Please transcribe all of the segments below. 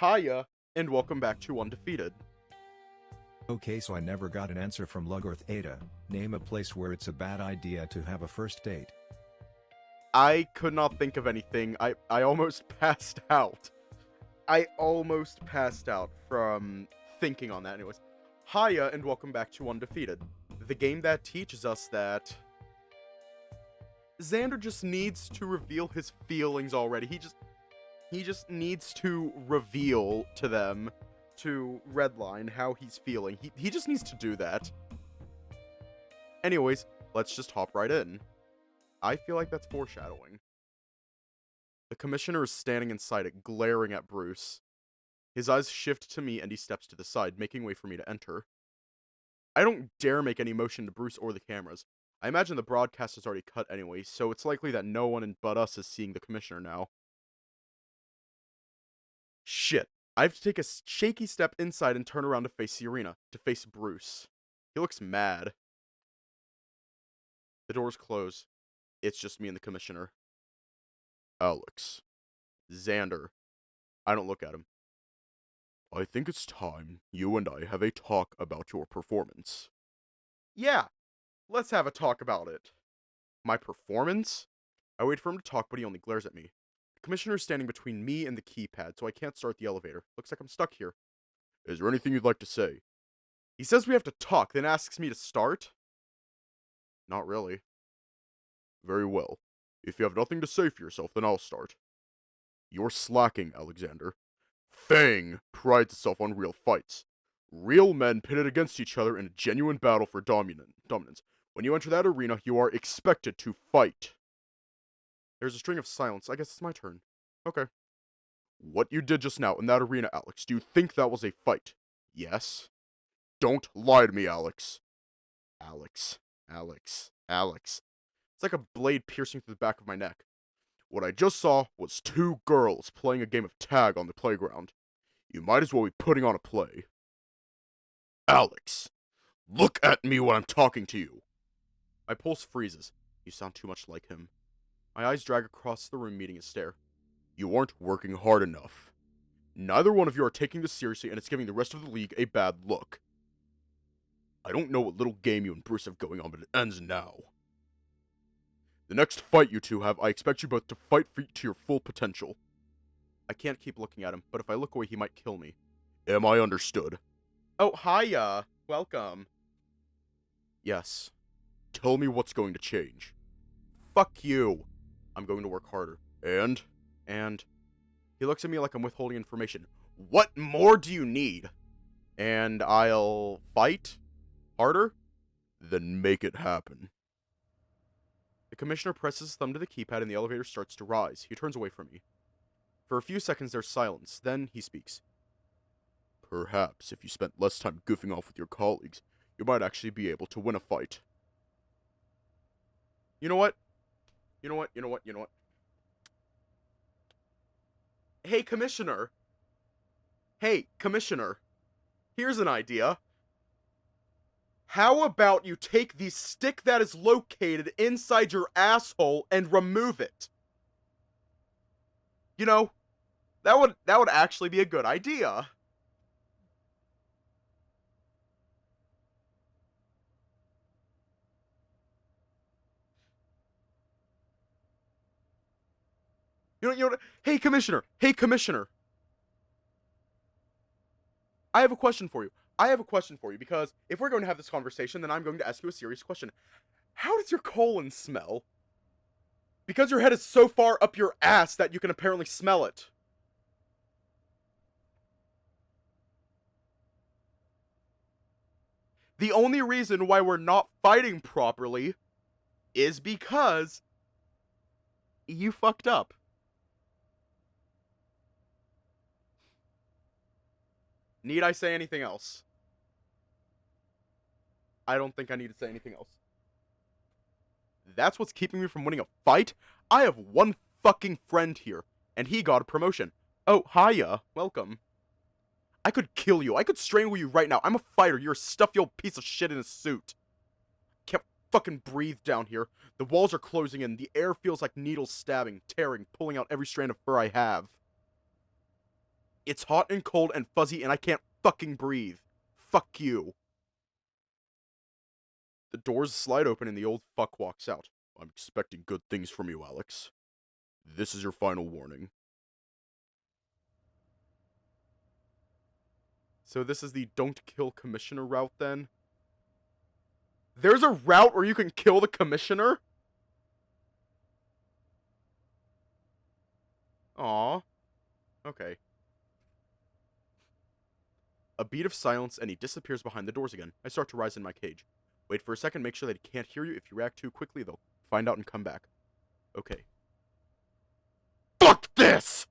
Hiya, and welcome back to Undefeated. Okay, so I never got an answer from Lugorth Ada. Name a place where it's a bad idea to have a first date. I could not think of anything. I almost passed out. I almost passed out from thinking on that. Anyways, hiya, and welcome back to Undefeated. The game that teaches us that Xander just needs to reveal his feelings already. He just needs to reveal to them, to Redline, how he's feeling. He just needs to do that. Anyways, let's just hop right in. I feel like that's foreshadowing. The commissioner is standing inside it, glaring at Bruce. His eyes shift to me and he steps to the side, making way for me to enter. I don't dare make any motion to Bruce or the cameras. I imagine the broadcast is already cut anyway, so it's likely that no one but us is seeing the commissioner now. Shit. I have to take a shaky step inside and turn around to face the arena, to face Bruce. He looks mad. The doors close. It's just me and the commissioner. Alex. Xander. I don't look at him. I think it's time you and I have a talk about your performance. Yeah, let's have a talk about it. My performance? I wait for him to talk, but he only glares at me. The commissioner is standing between me and the keypad, so I can't start the elevator. Looks like I'm stuck here. Is there anything you'd like to say? He says we have to talk, then asks me to start? Not really. Very well. If you have nothing to say for yourself, then I'll start. You're slacking, Alexander. Fang prides itself on real fights. Real men pitted against each other in a genuine battle for dominance. When you enter that arena, you are expected to fight. There's a string of silence. I guess it's my turn. Okay. What you did just now in that arena, Alex, do you think that was a fight? Yes? Don't lie to me, Alex. Alex. It's like a blade piercing through the back of my neck. What I just saw was two girls playing a game of tag on the playground. You might as well be putting on a play. Alex, look at me when I'm talking to you. My pulse freezes. You sound too much like him. My eyes drag across the room, meeting his stare. You aren't working hard enough. Neither one of you are taking this seriously, and it's giving the rest of the league a bad look. I don't know what little game you and Bruce have going on, but it ends now. The next fight you two have, I expect you both to fight to your full potential. I can't keep looking at him, but if I look away, he might kill me. Am I understood? Oh, hiya. Welcome. Yes. Tell me what's going to change. Fuck you. I'm going to work harder. And? He looks at me like I'm withholding information. What more do you need? And I'll fight? Harder? Then make it happen. The commissioner presses his thumb to the keypad and the elevator starts to rise. He turns away from me. For a few seconds there's silence, then he speaks. Perhaps if you spent less time goofing off with your colleagues, you might actually be able to win a fight. You know what? Hey, Commissioner. Here's an idea. How about you take the stick that is located inside your asshole and remove it? You know, that would actually be a good idea. Hey, Commissioner. I have a question for you. Because if we're going to have this conversation, then I'm going to ask you a serious question. How does your colon smell? Because your head is so far up your ass that you can apparently smell it. The only reason why we're not fighting properly is because you fucked up. Need I say anything else? I don't think I need to say anything else. That's what's keeping me from winning a fight? I have one fucking friend here, and he got a promotion. Oh, hiya. Welcome. I could kill you. I could strangle you right now. I'm a fighter. You're a stuffy old piece of shit in a suit. Can't fucking breathe down here. The walls are closing in. The air feels like needles stabbing, tearing, pulling out every strand of fur I have. It's hot and cold and fuzzy and I can't fucking breathe. Fuck you. The doors slide open and the old fuck walks out. I'm expecting good things from you, Alex. This is your final warning. So this is the don't kill commissioner route then? There's a route where you can kill the commissioner? Aw. Okay. A beat of silence and he disappears behind the doors again. I start to rise in my cage. Wait for a second, make sure that he can't hear you. If you react too quickly, they'll find out and come back. Okay. Fuck this!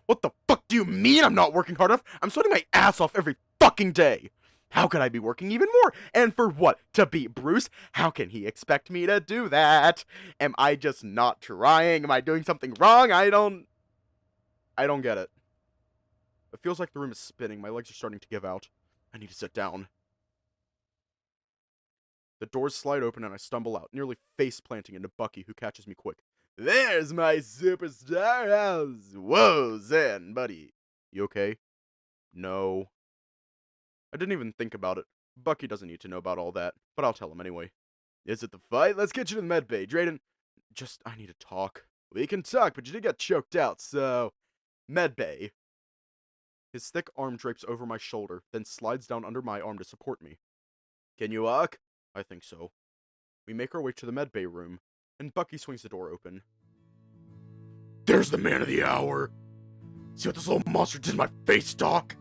What the fuck do you mean I'm not working hard enough? I'm sweating my ass off every fucking day. How could I be working even more? And for what? To beat Bruce? How can he expect me to do that? Am I just not trying? Am I doing something wrong? I don't get it. It feels like the room is spinning. My legs are starting to give out. I need to sit down. The doors slide open and I stumble out, nearly face-planting into Bucky, who catches me quick. There's my superstar house! Whoa, Zen, buddy. You okay? No. I didn't even think about it. Bucky doesn't need to know about all that, but I'll tell him anyway. Is it the fight? Let's get you to the med bay, Drayden. I need to talk. We can talk, but you did get choked out, so... Med bay. His thick arm drapes over my shoulder, then slides down under my arm to support me. Can you walk? I think so. We make our way to the medbay room, and Bucky swings the door open. There's the man of the hour! See what this little monster did to my face, Doc?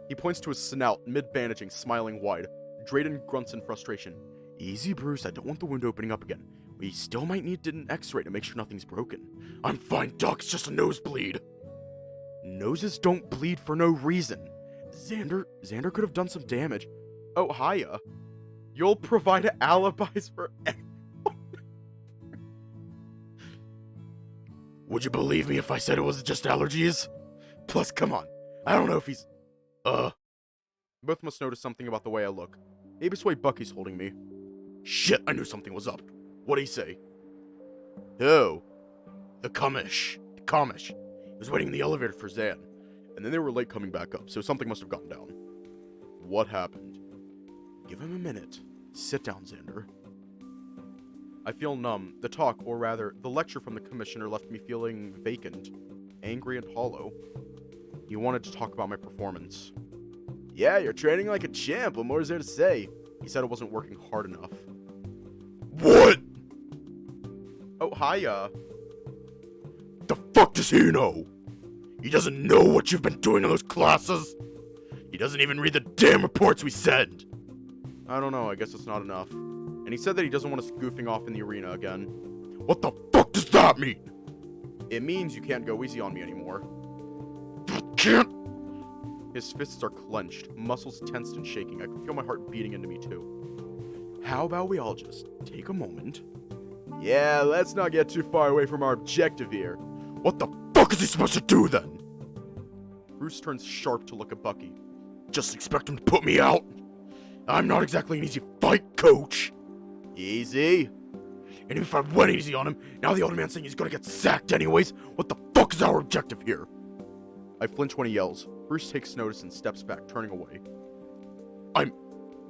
He points to his snout, mid-bandaging, smiling wide. Drayden grunts in frustration. Easy, Bruce, I don't want the wound opening up again. We still might need an x-ray to make sure nothing's broken. I'm fine, Doc, it's just a nosebleed. Noses don't bleed for no reason. Xander could have done some damage. Oh, hiya. You'll provide alibis for everyone. Would you believe me if I said it was just allergies? Plus, come on. I don't know if he's... Both must notice something about the way I look. Maybe it's the way Bucky's holding me. Shit, I knew something was up. What'd he say? Oh. The Commish. He was waiting in the elevator for Zan. And then they were late coming back up, so something must have gone down. What happened? Give him a minute. Sit down, Xander. I feel numb. The talk, or rather, the lecture from the commissioner left me feeling vacant, angry, and hollow. He wanted to talk about my performance. Yeah, you're training like a champ. What more is there to say? He said I wasn't working hard enough. What? Oh, hiya. The fuck does he know? He doesn't know what you've been doing in those classes. He doesn't even read the damn reports we send. I don't know, I guess it's not enough. And he said that he doesn't want us goofing off in the arena again. What the fuck does that mean? It means you can't go easy on me anymore. Can't? His fists are clenched, muscles tensed and shaking. I can feel my heart beating into me too. How about we all just take a moment? Yeah, let's not get too far away from our objective here. What the fuck is he supposed to do then? Bruce turns sharp to look at Bucky. Just expect him to put me out? I'm not exactly an easy fight, coach. Easy? And even if I went easy on him, now the old man's saying he's gonna get sacked anyways. What the fuck is our objective here? I flinch when he yells. Bruce takes notice and steps back, turning away.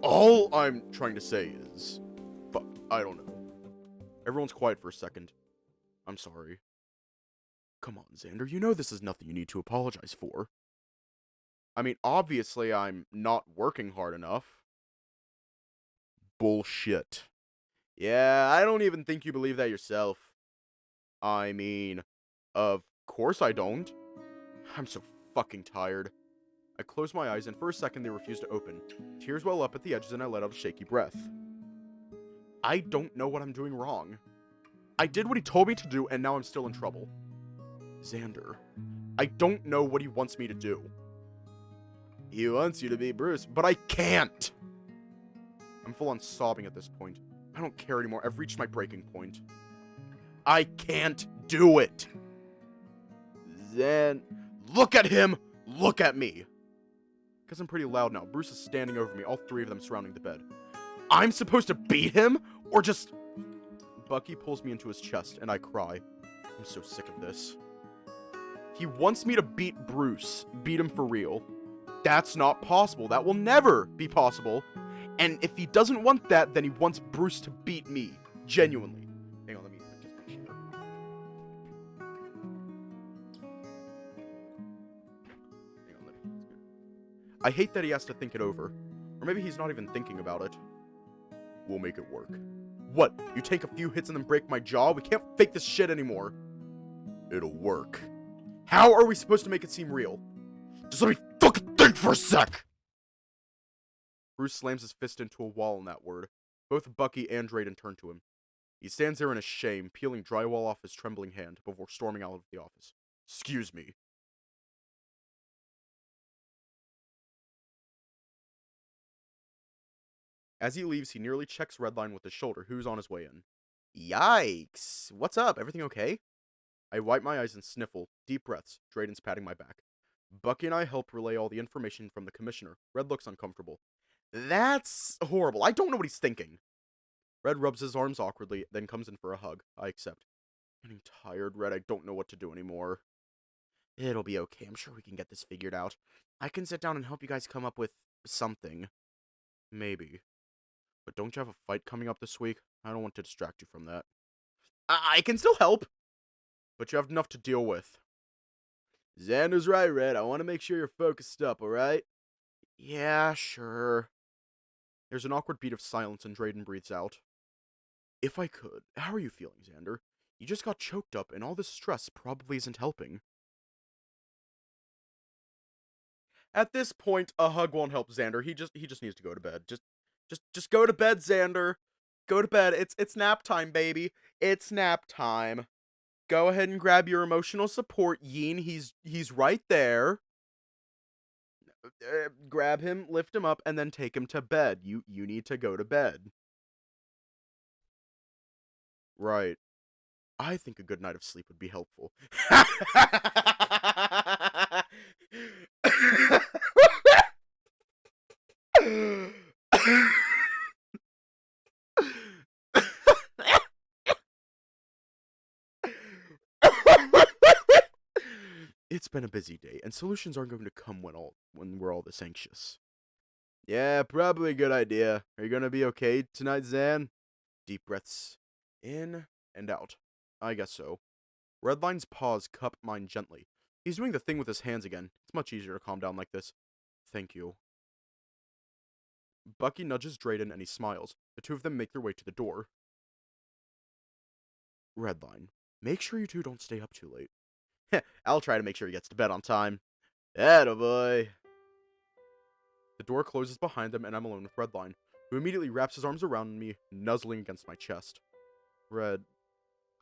All I'm trying to say is... Fuck, I don't know. Everyone's quiet for a second. I'm sorry. Come on, Xander, you know this is nothing you need to apologize for. I mean, obviously I'm not working hard enough. Bullshit. Yeah, I don't even think you believe that yourself. I mean, of course I don't. I'm so fucking tired. I close my eyes and for a second they refuse to open. Tears well up at the edges and I let out a shaky breath. I don't know what I'm doing wrong. I did what he told me to do and now I'm still in trouble. Xander, I don't know what he wants me to do. He wants you to be Bruce, but I can't! I'm full on sobbing at this point. I don't care anymore. I've reached my breaking point. I can't do it! Then, look at him! Look at me! Because I'm pretty loud now. Bruce is standing over me, all three of them surrounding the bed. I'm supposed to beat him? Or just... Bucky pulls me into his chest, and I cry. I'm so sick of this. He wants me to beat Bruce. Beat him for real. That's not possible. That will never be possible. And if he doesn't want that, then he wants Bruce to beat me. Genuinely. Hang on, let me just make sure. Hang on, I hate that he has to think it over. Or maybe he's not even thinking about it. We'll make it work. What? You take a few hits and then break my jaw? We can't fake this shit anymore. It'll work. How are we supposed to make it seem real? Just let me fucking think for a sec! Bruce slams his fist into a wall in that word. Both Bucky and Drayden turn to him. He stands there in his shame, peeling drywall off his trembling hand before storming out of the office. Excuse me. As he leaves, he nearly checks Redline with his shoulder, who's on his way in. Yikes! What's up? Everything okay? I wipe my eyes and sniffle. Deep breaths. Drayden's patting my back. Bucky and I help relay all the information from the commissioner. Red looks uncomfortable. That's horrible. I don't know what he's thinking. Red rubs his arms awkwardly, then comes in for a hug. I accept. Getting tired, Red. I don't know what to do anymore. It'll be okay. I'm sure we can get this figured out. I can sit down and help you guys come up with something. Maybe. But don't you have a fight coming up this week? I don't want to distract you from that. I can still help! But you have enough to deal with. Xander's right, Red. I want to make sure you're focused up, alright? Yeah, sure. There's an awkward beat of silence and Drayden breathes out. If I could, how are you feeling, Xander? You just got choked up and all this stress probably isn't helping. At this point, a hug won't help Xander. He just needs to go to bed. Just go to bed, Xander. Go to bed. It's nap time, baby. It's nap time. Go ahead and grab your emotional support, Yeen. He's right there. Grab him, lift him up, and then take him to bed. You need to go to bed. Right. I think a good night of sleep would be helpful. It's been a busy day, and solutions aren't going to come when we're all this anxious. Yeah, probably a good idea. Are you gonna be okay tonight, Zan? Deep breaths. In and out. I guess so. Redline's paws cup mine gently. He's doing the thing with his hands again. It's much easier to calm down like this. Thank you. Bucky nudges Drayden and he smiles. The two of them make their way to the door. Redline. Make sure you two don't stay up too late. I'll try to make sure he gets to bed on time. Attaboy. The door closes behind them and I'm alone with Redline, who immediately wraps his arms around me, nuzzling against my chest. Red,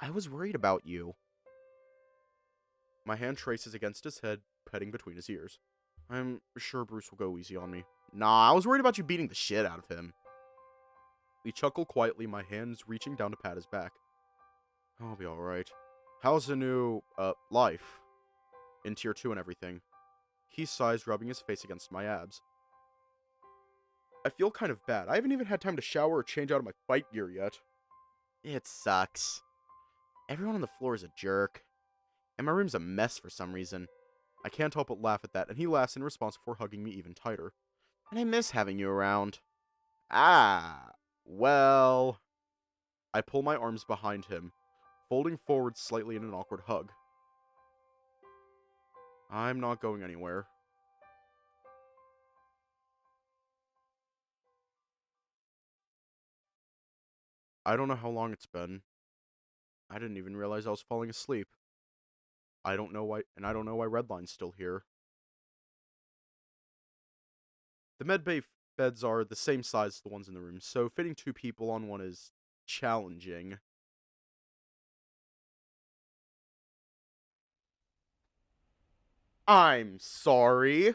I was worried about you. My hand traces against his head, petting between his ears. I'm sure Bruce will go easy on me. Nah, I was worried about you beating the shit out of him. We chuckle quietly, my hands reaching down to pat his back. I'll be alright. How's the new, life? In tier 2 and everything. He sighs, rubbing his face against my abs. I feel kind of bad. I haven't even had time to shower or change out of my fight gear yet. It sucks. Everyone on the floor is a jerk. And my room's a mess for some reason. I can't help but laugh at that, and he laughs in response before hugging me even tighter. And I miss having you around. Ah, well... I pull my arms behind him, folding forward slightly in an awkward hug. I'm not going anywhere. I don't know how long it's been. I didn't even realize I was falling asleep. I don't know why Redline's still here. The medbay beds are the same size as the ones in the room, so fitting two people on one is challenging. I'm sorry.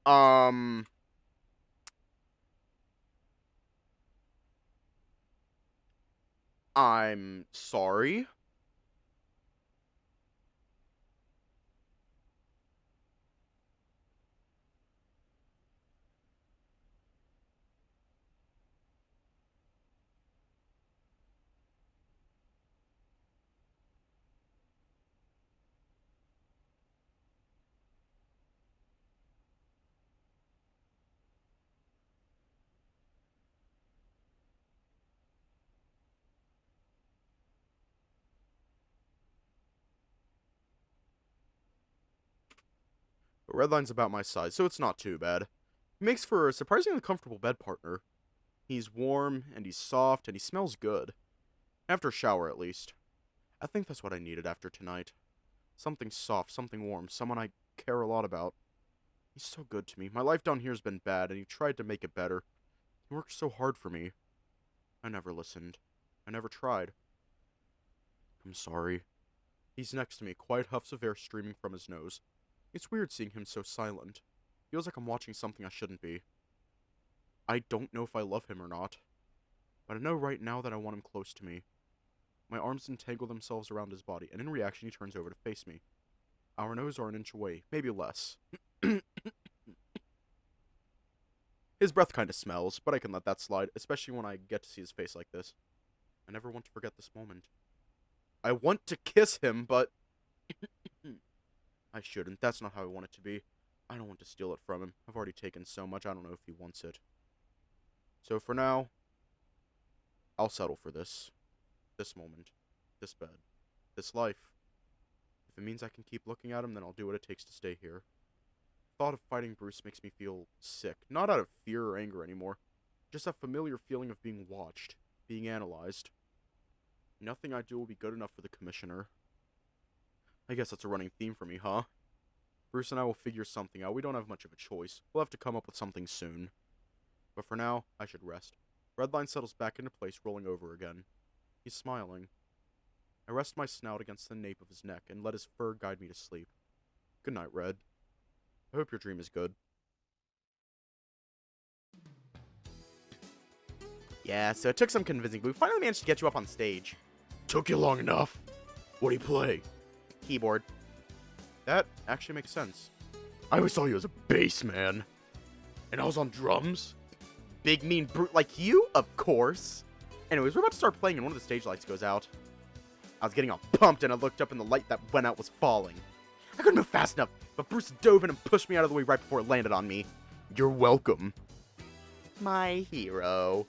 Um... I'm sorry? but Redline's about my size, so it's not too bad. He makes for a surprisingly comfortable bed partner. He's warm, and he's soft, and he smells good. After a shower, at least. I think that's what I needed after tonight. Something soft, something warm, someone I care a lot about. He's so good to me. My life down here's been bad, and he tried to make it better. He worked so hard for me. I never listened. I never tried. I'm sorry. He's next to me, quiet huffs of air streaming from his nose. It's weird seeing him so silent. Feels like I'm watching something I shouldn't be. I don't know if I love him or not, but I know right now that I want him close to me. My arms entangle themselves around his body, and in reaction he turns over to face me. Our noses are an inch away, maybe less. His breath kinda smells, but I can let that slide, especially when I get to see his face like this. I never want to forget this moment. I want to kiss him, but I shouldn't. That's not how I want it to be. I don't want to steal it from him. I've already taken so much, I don't know if he wants it. So for now, I'll settle for this. This moment. This bed. This life. If it means I can keep looking at him, then I'll do what it takes to stay here. The thought of fighting Bruce makes me feel sick. Not out of fear or anger anymore. Just that familiar feeling of being watched. Being analyzed. Nothing I do will be good enough for the commissioner. I guess that's a running theme for me, huh? Bruce and I will figure something out. We don't have much of a choice. We'll have to come up with something soon. But for now, I should rest. Redline settles back into place, rolling over again. He's smiling. I rest my snout against the nape of his neck and let his fur guide me to sleep. Good night, Red. I hope your dream is good. Yeah, so it took some convincing, but we finally managed to get you up on stage. Took you long enough. What do you play? Keyboard. That actually makes sense. I always saw you as a bass man. And I was on drums? Big mean brute like you? Of course. Anyways, we're about to start playing and one of the stage lights goes out. I was getting all pumped and I looked up and the light that went out was falling. I couldn't move fast enough, but Bruce dove in and pushed me out of the way right before it landed on me. You're welcome. My hero.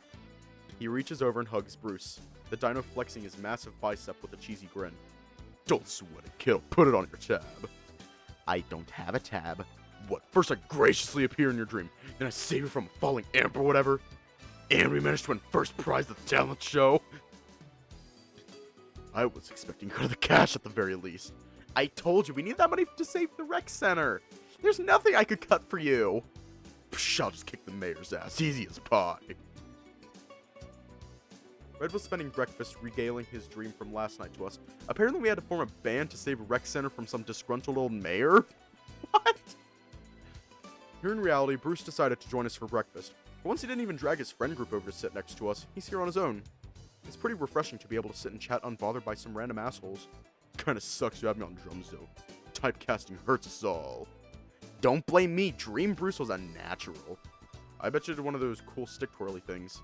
He reaches over and hugs Bruce, the dino flexing his massive bicep with a cheesy grin. Don't sweat it, kiddo. Put it on your tab. I don't have a tab. What? First I graciously appear in your dream, then I save you from a falling amp or whatever, and we managed to win first prize at the talent show. I was expecting to go to the cash at the very least. I told you, we need that money to save the rec center. There's nothing I could cut for you. Psh, I'll just kick the mayor's ass, easy as pie. Red was spending breakfast regaling his dream from last night to us. Apparently we had to form a band to save a rec center from some disgruntled old mayor? What? Here in reality, Bruce decided to join us for breakfast. For once he didn't even drag his friend group over to sit next to us. He's here on his own. It's pretty refreshing to be able to sit and chat unbothered by some random assholes. Kinda sucks to have me on drums though. Typecasting hurts us all. Don't blame me, Dream Bruce was a natural. I bet you did one of those cool stick twirly things.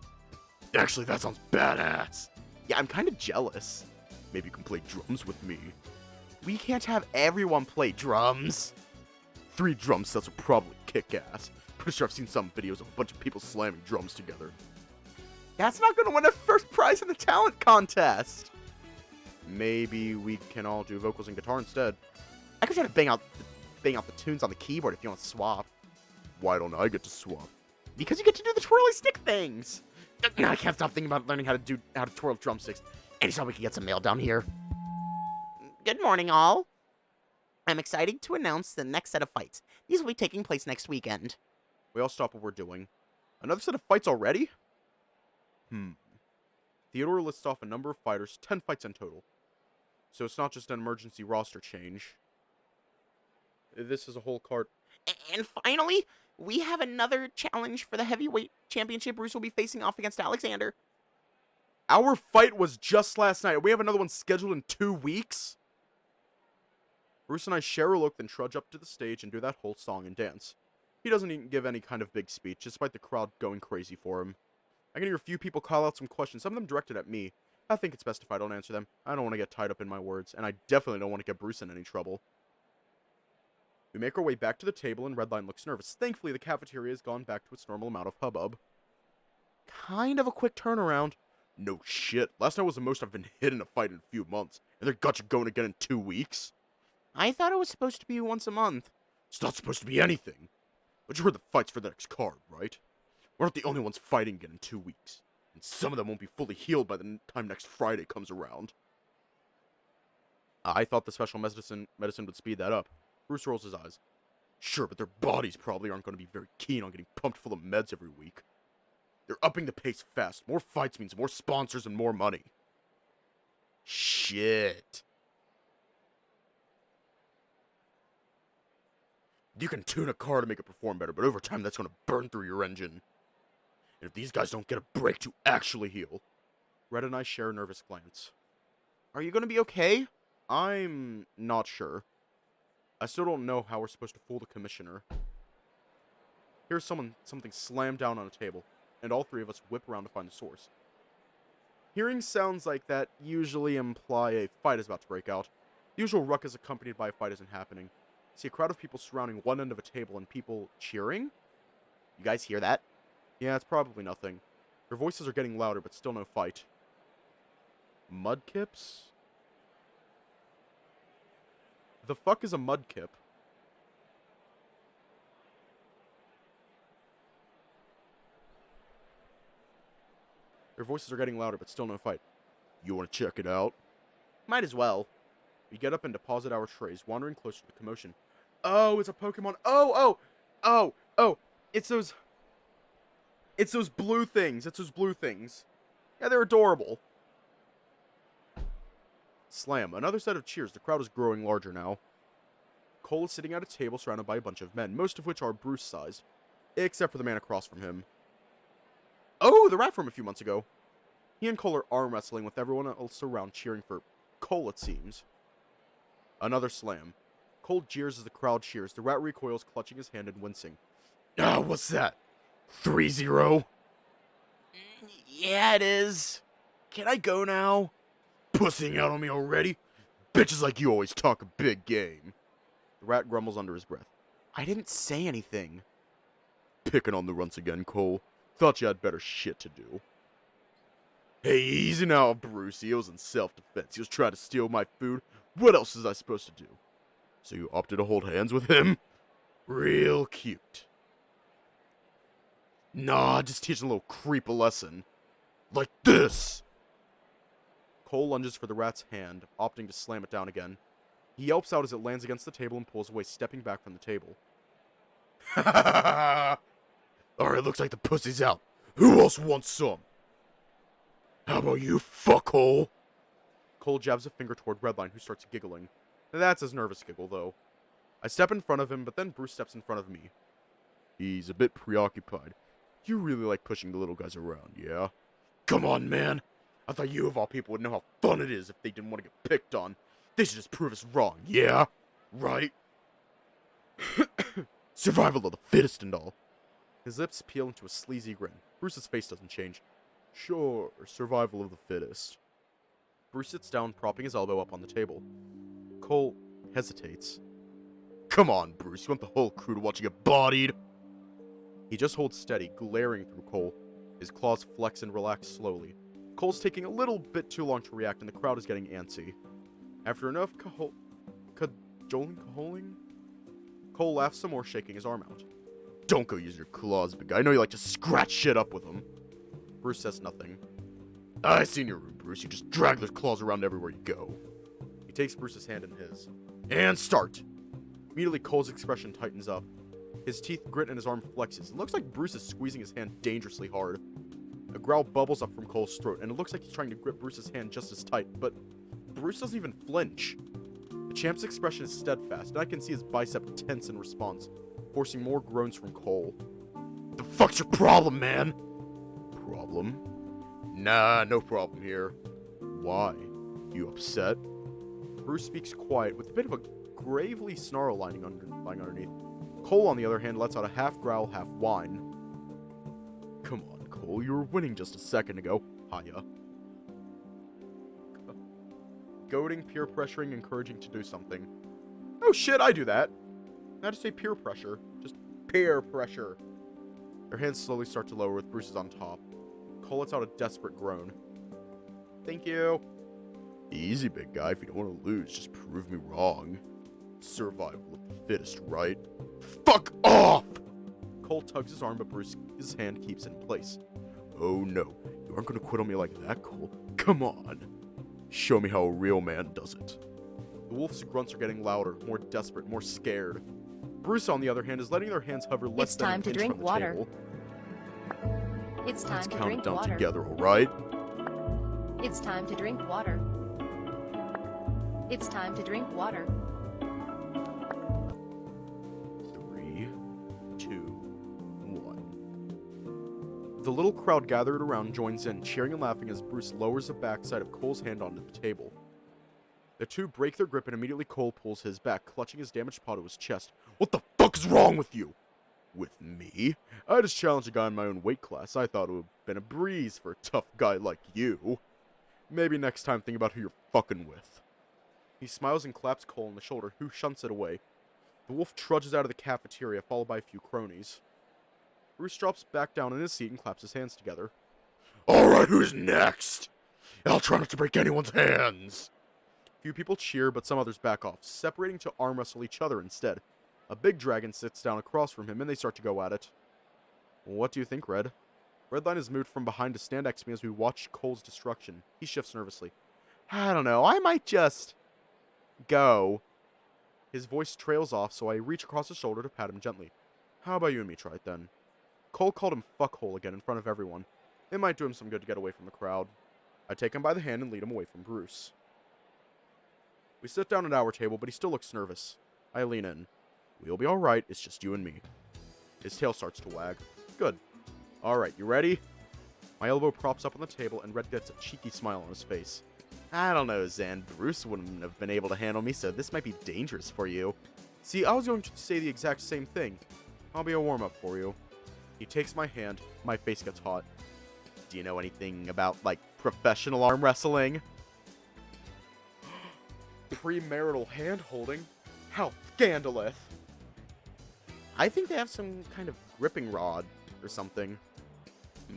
Actually, that sounds badass. Yeah, I'm kinda jealous. Maybe you can play drums with me. We can't have everyone play drums. 3 drum sets would probably kick ass. Pretty sure I've seen some videos of a bunch of people slamming drums together. That's not gonna win a first prize in the talent contest. Maybe we can all do vocals and guitar instead. I could try to bang out the tunes on the keyboard if you want to swap. Why don't I get to swap? Because you get to do the twirly stick things. I can't stop thinking about learning how to twirl drumsticks. Anytime we can get some mail down here. Good morning, all. I'm excited to announce the next set of fights. These will be taking place next weekend. We all stop what we're doing. Another set of fights already? Theodore lists off a number of fighters, 10 fights in total. So it's not just an emergency roster change. This is a whole card. And finally, we have another challenge for the heavyweight championship. Bruce will be facing off against Alexander. Our fight was just last night. We have another one scheduled in 2 weeks? Bruce and I share a look, then trudge up to the stage and do that whole song and dance. He doesn't even give any kind of big speech, despite the crowd going crazy for him. I can hear a few people call out some questions, some of them directed at me. I think it's best if I don't answer them. I don't want to get tied up in my words, and I definitely don't want to get Bruce in any trouble. We make our way back to the table, and Redline looks nervous. Thankfully, the cafeteria has gone back to its normal amount of hubbub. Kind of a quick turnaround. No shit. Last night was the most I've been hit in a fight in a few months, and they're gotcha going again in 2 weeks. I thought it was supposed to be once a month. It's not supposed to be anything. But you heard the fight's for the next card, right? We're not the only ones fighting again in 2 weeks. And some of them won't be fully healed by the time next Friday comes around. I thought the special medicine would speed that up. Bruce rolls his eyes. Sure, but their bodies probably aren't going to be very keen on getting pumped full of meds every week. They're upping the pace fast. More fights means more sponsors and more money. Shit. You can tune a car to make it perform better, but over time that's going to burn through your engine. And if these guys don't get a break to actually heal... Red and I share a nervous glance. Are you going to be okay? I'm not sure. I still don't know how we're supposed to fool the commissioner. Here's something slammed down on a table, and all three of us whip around to find the source. Hearing sounds like that usually imply a fight is about to break out. The usual ruckus accompanied by a fight isn't happening. See a crowd of people surrounding one end of a table and people cheering? You guys hear that? Yeah, it's probably nothing. Their voices are getting louder, but still no fight. Mudkips? The fuck is a mudkip? Their voices are getting louder, but still no fight. You want to check it out? Might as well. We get up and deposit our trays, wandering closer to the commotion. Oh, it's a Pokemon. Oh! It's those blue things. Yeah, they're adorable. Slam. Another set of cheers. The crowd is growing larger now. Cole is sitting at a table surrounded by a bunch of men, most of which are Bruce-sized, except for the man across from him. Oh, the rat from a few months ago. He and Cole are arm wrestling with everyone else around cheering for Cole, it seems. Another slam. Cole jeers as the crowd cheers. The rat recoils, clutching his hand and wincing. Ah, what's that? 3-0? Yeah, it is. Can I go now? Pussying out on me already? Bitches like you always talk a big game. The rat grumbles under his breath. I didn't say anything. Picking on the runts again, Cole. Thought you had better shit to do. Hey, easy now, Bruce. He was in self-defense. He was trying to steal my food. What else was I supposed to do? So you opted to hold hands with him? Real cute. Nah, just teaching a little creep a lesson. Like this! Cole lunges for the rat's hand, opting to slam it down again. He yelps out as it lands against the table and pulls away, stepping back from the table. Ha ha ha ha! Alright, looks like the pussy's out. Who else wants some? How about you, fuckhole? Cole jabs a finger toward Redline, who starts giggling. That's his nervous giggle, though. I step in front of him, but then Bruce steps in front of me. He's a bit preoccupied. You really like pushing the little guys around, yeah? Come on, man! I thought you of all people would know how fun it is if they didn't want to get picked on. They should just prove us wrong, yeah? Right? Survival of the fittest and all. His lips peel into a sleazy grin. Bruce's face doesn't change. Sure, survival of the fittest. Bruce sits down, propping his elbow up on the table. Cole hesitates. Come on, Bruce, you want the whole crew to watch you get bodied? He just holds steady, glaring through Cole. His claws flex and relax slowly. Cole's taking a little bit too long to react, and the crowd is getting antsy. After enough cajoling, Cole laughs some more, shaking his arm out. Don't go use your claws, big guy. I know you like to scratch shit up with them. Bruce says nothing. I seen your room, Bruce. You just drag those claws around everywhere you go. He takes Bruce's hand in his. And start! Immediately, Cole's expression tightens up. His teeth grit and his arm flexes. It looks like Bruce is squeezing his hand dangerously hard. A growl bubbles up from Cole's throat, and it looks like he's trying to grip Bruce's hand just as tight, but Bruce doesn't even flinch. The champ's expression is steadfast, and I can see his bicep tense in response, forcing more groans from Cole. The fuck's your problem, man? Problem? Nah, no problem here. Why? You upset? Bruce speaks quiet, with a bit of a gravely snarl lying underneath. Cole, on the other hand, lets out a half growl, half whine. Come on, Cole, you were winning just a second ago. Hiya. Goading, peer pressuring, encouraging to do something. Oh shit, I do that. Not to say peer pressure, just peer pressure. Their hands slowly start to lower with Bruce's on top. Cole lets out a desperate groan. Thank you. Easy, big guy. If you don't want to lose, just prove me wrong. Survival of the fittest, right? Fuck off! Cole tugs his arm, but Bruce's hand keeps it in place. Oh no, you aren't gonna quit on me like that, Cole. Come on. Show me how a real man does it. The wolf's grunts are getting louder, more desperate, more scared. Bruce, on the other hand, is letting their hands hover less than an inch from the table. It's time Let's to count drink it down water. together, alright? It's time to drink water. It's time to drink water. 3, 2, 1. The little crowd gathered around joins in, cheering and laughing as Bruce lowers the backside of Cole's hand onto the table. The two break their grip and immediately Cole pulls his back, clutching his damaged paw to his chest. What the fuck is wrong with you? With me? I just challenged a guy in my own weight class. I thought it would have been a breeze for a tough guy like you. Maybe next time think about who you're fucking with. He smiles and claps Cole on the shoulder, who shunts it away. The wolf trudges out of the cafeteria, followed by a few cronies. Bruce drops back down in his seat and claps his hands together. Alright, who's next? I'll try not to break anyone's hands. Few people cheer, but some others back off, separating to arm wrestle each other instead. A big dragon sits down across from him, and they start to go at it. What do you think, Red? Redline has moved from behind to stand next to me as we watch Cole's destruction. He shifts nervously. I don't know, I might just... go. His voice trails off, so I reach across his shoulder to pat him gently. How about you and me try it then? Cole called him fuckhole again in front of everyone. It might do him some good to get away from the crowd. I take him by the hand and lead him away from Bruce. We sit down at our table, but he still looks nervous. I lean in. We'll be alright, it's just you and me. His tail starts to wag. Good. Alright, you ready? My elbow props up on the table, and Red gets a cheeky smile on his face. I don't know, Zan. Bruce wouldn't have been able to handle me, so this might be dangerous for you. See, I was going to say the exact same thing. I'll be a warm-up for you. He takes my hand. My face gets hot. Do you know anything about, like, professional arm wrestling? Premarital hand-holding? How scandalous! I think they have some kind of gripping rod or something.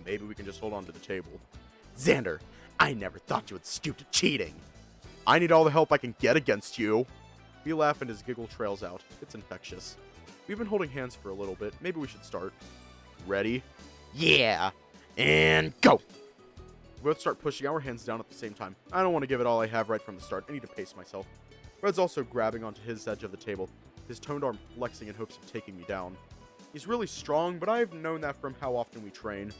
Maybe we can just hold on to the table. Xander, I never thought you would stoop to cheating. I need all the help I can get against you. We laugh and his giggle trails out. It's infectious. We've been holding hands for a little bit. Maybe we should start. Ready? Yeah. And go. We both start pushing our hands down at the same time. I don't want to give it all I have right from the start. I need to pace myself. Red's also grabbing onto his edge of the table, his toned arm flexing in hopes of taking me down. He's really strong, but I've known that from how often we train.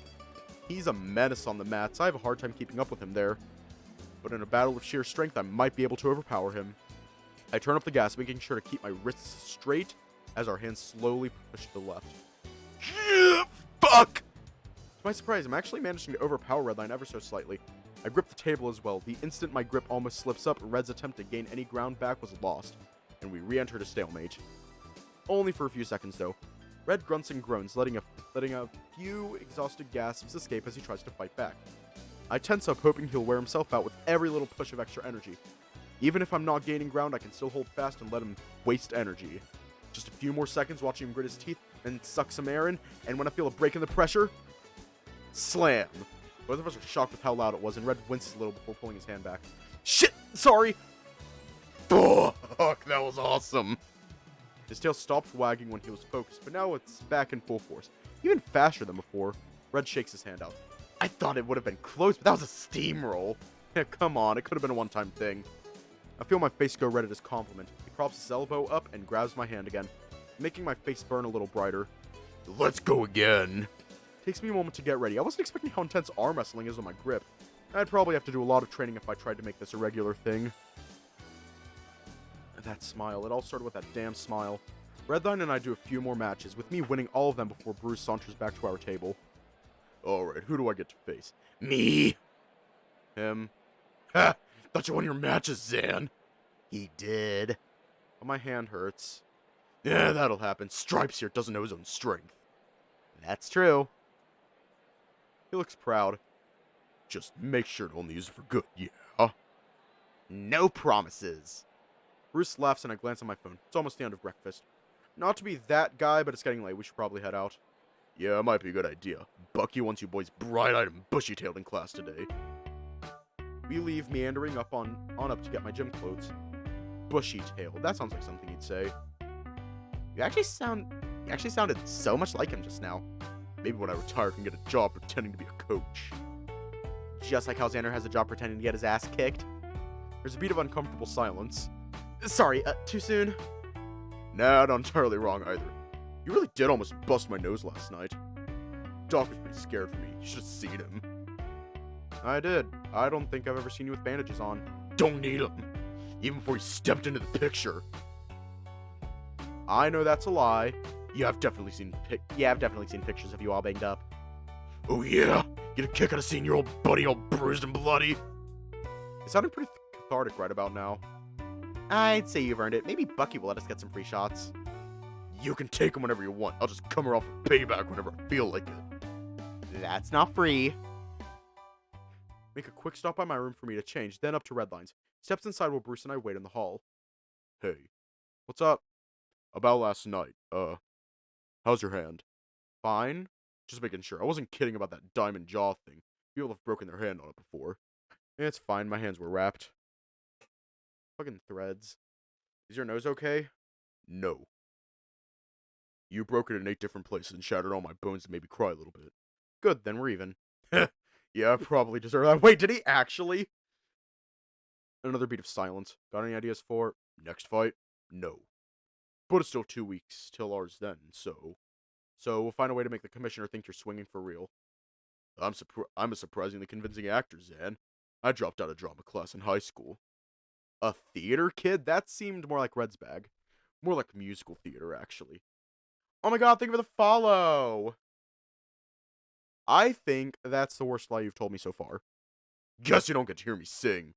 He's a menace on the mats. I have a hard time keeping up with him there. But in a battle of sheer strength, I might be able to overpower him. I turn up the gas, making sure to keep my wrists straight as our hands slowly push to the left. Fuck! To my surprise, I'm actually managing to overpower Redline ever so slightly. I grip the table as well. The instant my grip almost slips up, Red's attempt to gain any ground back was lost, and we re-entered a stalemate. Only for a few seconds, though. Red grunts and groans, letting a few exhausted gasps escape as he tries to fight back. I tense up, hoping he'll wear himself out with every little push of extra energy. Even if I'm not gaining ground, I can still hold fast and let him waste energy. Just a few more seconds watching him grit his teeth and suck some air in, and when I feel a break in the pressure, slam. Both of us are shocked with how loud it was, and Red winces a little before pulling his hand back. Shit! Sorry! Fuck, that was awesome! His tail stopped wagging when he was focused, but now it's back in full force. Even faster than before. Red shakes his hand out. I thought it would have been close, but that was a steamroll. Yeah, come on, it could have been a one-time thing. I feel my face go red at his compliment. He props his elbow up and grabs my hand again, making my face burn a little brighter. Let's go again. Takes me a moment to get ready. I wasn't expecting how intense arm wrestling is on my grip. I'd probably have to do a lot of training if I tried to make this a regular thing. That smile. It all started with that damn smile. Redline and I do a few more matches, with me winning all of them before Bruce saunters back to our table. Alright, who do I get to face? Me? Him? Ha! Thought you won your matches, Zan. He did. But my hand hurts. Yeah, that'll happen. Stripes here doesn't know his own strength. That's true. He looks proud. Just make sure to only use it for good, yeah? No promises. Bruce laughs and I glance at my phone. It's almost the end of breakfast. Not to be that guy, but it's getting late. We should probably head out. Yeah, it might be a good idea. Bucky wants you boys bright-eyed and bushy-tailed in class today. We leave, meandering up on up to get my gym clothes. bushy tail. That sounds like something he'd say. You actually sounded so much like him just now. Maybe when I retire, I can get a job pretending to be a coach. Just like how Xander has a job pretending to get his ass kicked. There's a beat of uncomfortable silence. Sorry, too soon? Nah, not entirely wrong either. You really did almost bust my nose last night. Doc was pretty scared for me. You should have seen him. I did. I don't think I've ever seen you with bandages on. Don't need them. Even before you stepped into the picture. I know that's a lie. I've definitely seen pictures of you all banged up. Oh yeah? Get a kick out of seeing your old buddy all bruised and bloody? It sounded pretty cathartic right about now. I'd say you've earned it. Maybe Bucky will let us get some free shots. You can take them whenever you want. I'll just come around for payback whenever I feel like it. That's not free. Make a quick stop by my room for me to change, then up to Redline's. Steps inside while Bruce and I wait in the hall. Hey, what's up? About last night, how's your hand? Fine? Just making sure. I wasn't kidding about that diamond jaw thing. People have broken their hand on it before. It's fine, my hands were wrapped. Fucking threads. Is your nose okay? No. You broke it in 8 different places and shattered all my bones and made me cry a little bit. Good, then we're even. Yeah, I probably deserve that. Wait, did he actually? Another beat of silence. Got any ideas for next fight? No. But it's still 2 weeks till ours then, so we'll find a way to make the commissioner think you're swinging for real. I'm a surprisingly convincing actor, Zan. I dropped out of drama class in high school. A theater kid? That seemed more like Red's bag. More like musical theater, actually. Oh my god, thank you for the follow! I think that's the worst lie you've told me so far. Guess you don't get to hear me sing.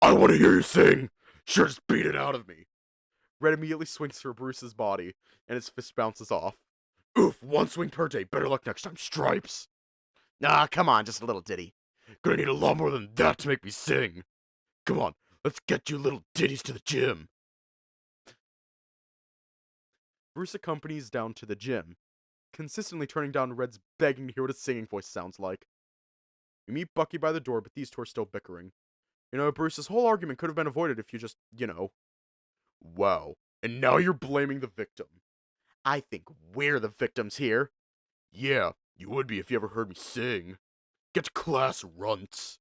I want to hear you sing! Sure, just beat it out of me. Red immediately swings for Bruce's body, and his fist bounces off. Oof, 1 swing per day. Better luck next time, Stripes. Nah, come on, just a little ditty. Gonna need a lot more than that to make me sing. Come on, let's get you little ditties to the gym. Bruce accompanies down to the gym, consistently turning down Red's begging to hear what his singing voice sounds like. We meet Bucky by the door, but these two are still bickering. You know, Bruce, this whole argument could have been avoided if you just, Wow, and now you're blaming the victim. I think we're the victims here. Yeah, you would be if you ever heard me sing. Get to class, runts.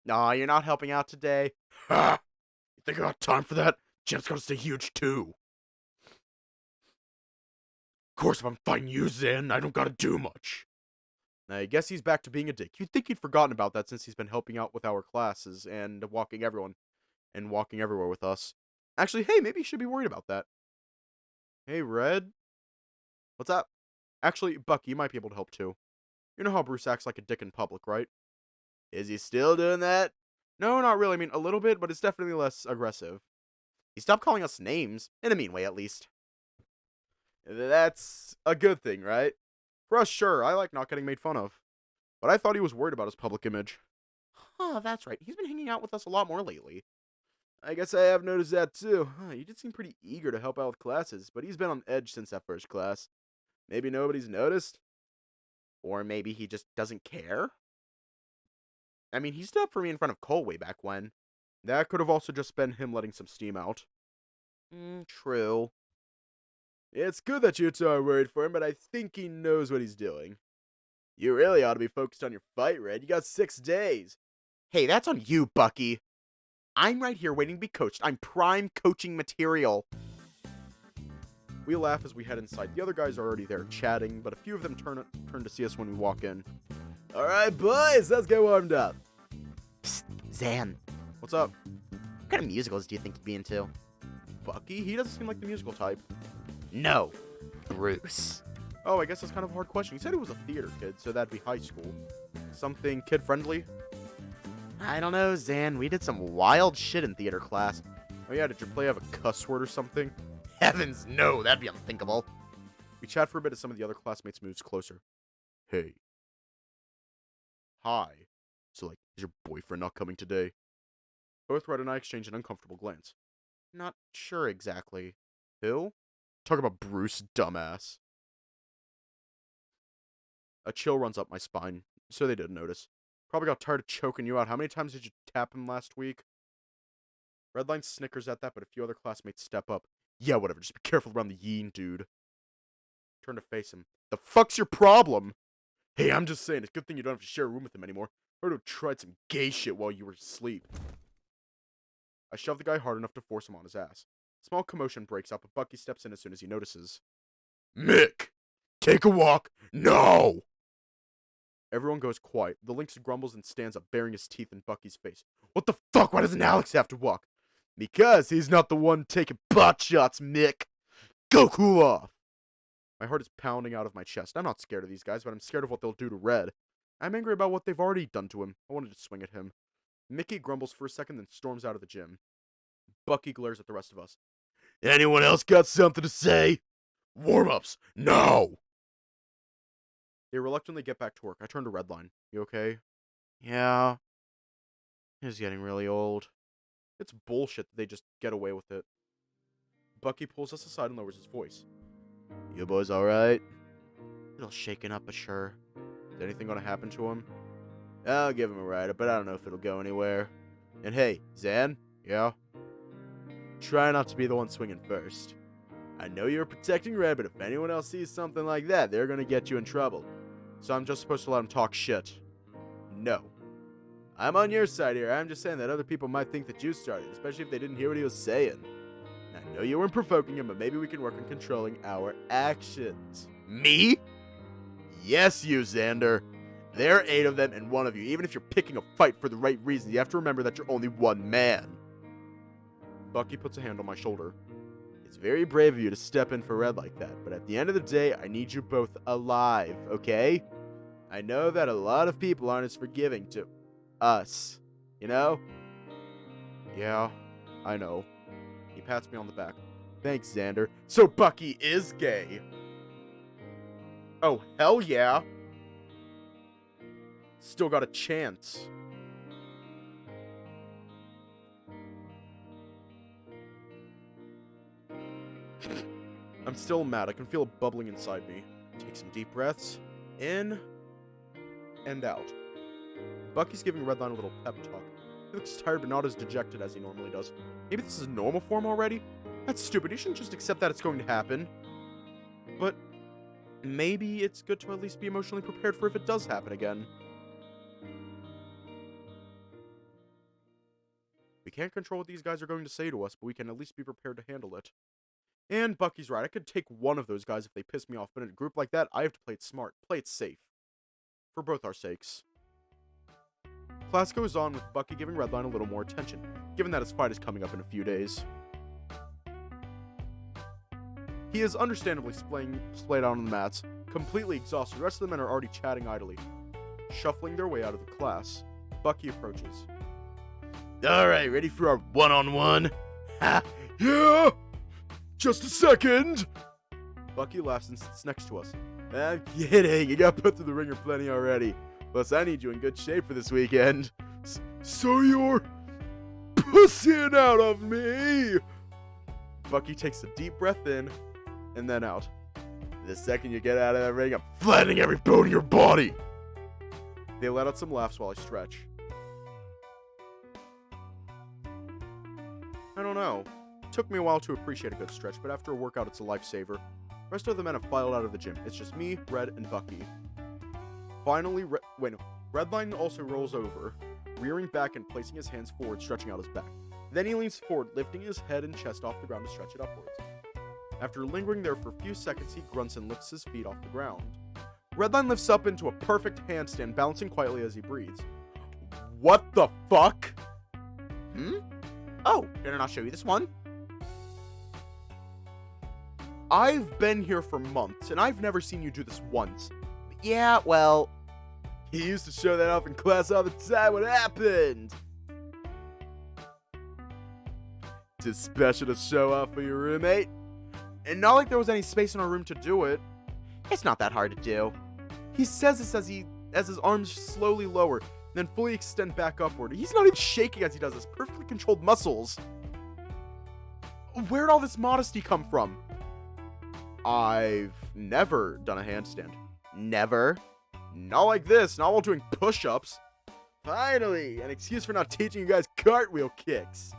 Nah, you're not helping out today. Ha! You think I got time for that? Gym's gotta stay huge, too. Of course, if I'm fighting you, Zan, I don't gotta do much. I guess he's back to being a dick. You'd think he'd forgotten about that since he's been helping out with our classes and walking everywhere with us. Actually, hey, maybe you should be worried about that. Hey, Red? What's up? Actually, Bucky, you might be able to help too. You know how Bruce acts like a dick in public, right? Is he still doing that? No, not really. I mean, a little bit, but it's definitely less aggressive. He stopped calling us names. In a mean way, at least. That's a good thing, right? For us, sure. I like not getting made fun of. But I thought he was worried about his public image. Huh, that's right. He's been hanging out with us a lot more lately. I guess I have noticed that too. You did seem pretty eager to help out with classes, but he's been on edge since that first class. Maybe nobody's noticed? Or maybe he just doesn't care? I mean, he stood up for me in front of Cole way back when. That could have also just been him letting some steam out. True. It's good that you two are worried for him, but I think he knows what he's doing. You really ought to be focused on your fight, Red. You got 6 days. Hey, that's on you, Bucky. I'm right here waiting to be coached. I'm prime coaching material. We laugh as we head inside. The other guys are already there chatting, but a few of them turn to see us when we walk in. Alright, boys, let's get warmed up. Psst, Zan. What's up? What kind of musicals do you think you'd be into? Bucky? He doesn't seem like the musical type. No, Bruce. Oh, I guess that's kind of a hard question. He said he was a theater kid, so that'd be high school. Something kid-friendly? I don't know, Zan. We did some wild shit in theater class. Oh yeah, did your play have a cuss word or something? Heavens, no, that'd be unthinkable. We chat for a bit as some of the other classmates moves closer. Hey. Hi. So, is your boyfriend not coming today? Both Red and I exchange an uncomfortable glance. Not sure exactly. Who? Talk about Bruce, dumbass. A chill runs up my spine, so they didn't notice. Probably got tired of choking you out. How many times did you tap him last week? Redline snickers at that, but a few other classmates step up. Yeah, whatever, just be careful around the yeen, dude. Turn to face him. The fuck's your problem? Hey, I'm just saying, it's a good thing you don't have to share a room with him anymore. I would have tried some gay shit while you were asleep. I shove the guy hard enough to force him on his ass. Small commotion breaks out, but Bucky steps in as soon as he notices. Mick! Take a walk! No! Everyone goes quiet. The lynx grumbles and stands up, baring his teeth in Bucky's face. What the fuck? Why doesn't Alex have to walk? Because he's not the one taking pot shots, Mick! Go cool off! My heart is pounding out of my chest. I'm not scared of these guys, but I'm scared of what they'll do to Red. I'm angry about what they've already done to him. I wanted to swing at him. Mickey grumbles for a second, then storms out of the gym. Bucky glares at the rest of us. Anyone else got something to say? Warm-ups, no! They reluctantly get back to work. I turn to Redline. You okay? Yeah. He's getting really old. It's bullshit that they just get away with it. Bucky pulls us aside and lowers his voice. You boys alright? A little shaken up, but sure. Is anything gonna happen to him? I'll give him a ride, but I don't know if it'll go anywhere. And hey, Zan? Yeah? Try not to be the one swinging first. I know you're protecting Red, but if anyone else sees something like that, they're gonna get you in trouble. So I'm just supposed to let him talk shit? No. I'm on your side here. I'm just saying that other people might think that you started, especially if they didn't hear what he was saying. I know you weren't provoking him, but maybe we can work on controlling our actions. Me? Yes, you, Xander. There are 8 of them and 1 of you. Even if you're picking a fight for the right reasons, you have to remember that you're only one man. Bucky puts a hand on my shoulder. It's very brave of you to step in for Red like that, but at the end of the day, I need you both alive, okay? I know that a lot of people aren't as forgiving to us, you know? Yeah, I know. He pats me on the back. Thanks, Xander. So Bucky is gay. Oh, hell yeah. Still got a chance. I'm still mad. I can feel it bubbling inside me. Take some deep breaths. In and out. Bucky's giving Redline a little pep talk. He looks tired but not as dejected as he normally does. Maybe this is normal form already? That's stupid. You shouldn't just accept that it's going to happen. But maybe it's good to at least be emotionally prepared for if it does happen again. We can't control what these guys are going to say to us, but we can at least be prepared to handle it. And Bucky's right. I could take one of those guys if they piss me off, but in a group like that, I have to play it smart. Play it safe. For both our sakes. Class goes on with Bucky giving Redline a little more attention, given that his fight is coming up in a few days. He is understandably splayed out on the mats, completely exhausted. The rest of the men are already chatting idly. Shuffling their way out of the class, Bucky approaches. Alright, ready for our one-on-one? Ha! Yeah! Just a second! Bucky laughs and sits next to us. I'm kidding, you got put through the ringer plenty already. Plus, I need you in good shape for this weekend. So you're pussying out of me! Bucky takes a deep breath in, and then out. The second you get out of that ring, I'm flattening every bone in your body! They let out some laughs while I stretch. I don't know. It took me a while to appreciate a good stretch, but after a workout, it's a lifesaver. The rest of the men have filed out of the gym. It's just me, Red, and Bucky. Finally, Redline also rolls over, rearing back and placing his hands forward, stretching out his back. Then he leans forward, lifting his head and chest off the ground to stretch it upwards. After lingering there for a few seconds, he grunts and lifts his feet off the ground. Redline lifts up into a perfect handstand, bouncing quietly as he breathes. What the fuck? Oh, did I not show you this one? I've been here for months, and I've never seen you do this once. But yeah, well, he used to show that off in class all the time. What happened? It's special to show off for your roommate. And not like there was any space in our room to do it. It's not that hard to do. He says this as his arms slowly lower, then fully extend back upward. He's not even shaking as he does this. Perfectly controlled muscles. Where'd all this modesty come from? I've never done a handstand. Never. Not like this. Not while doing push-ups. Finally, an excuse for not teaching you guys cartwheel kicks.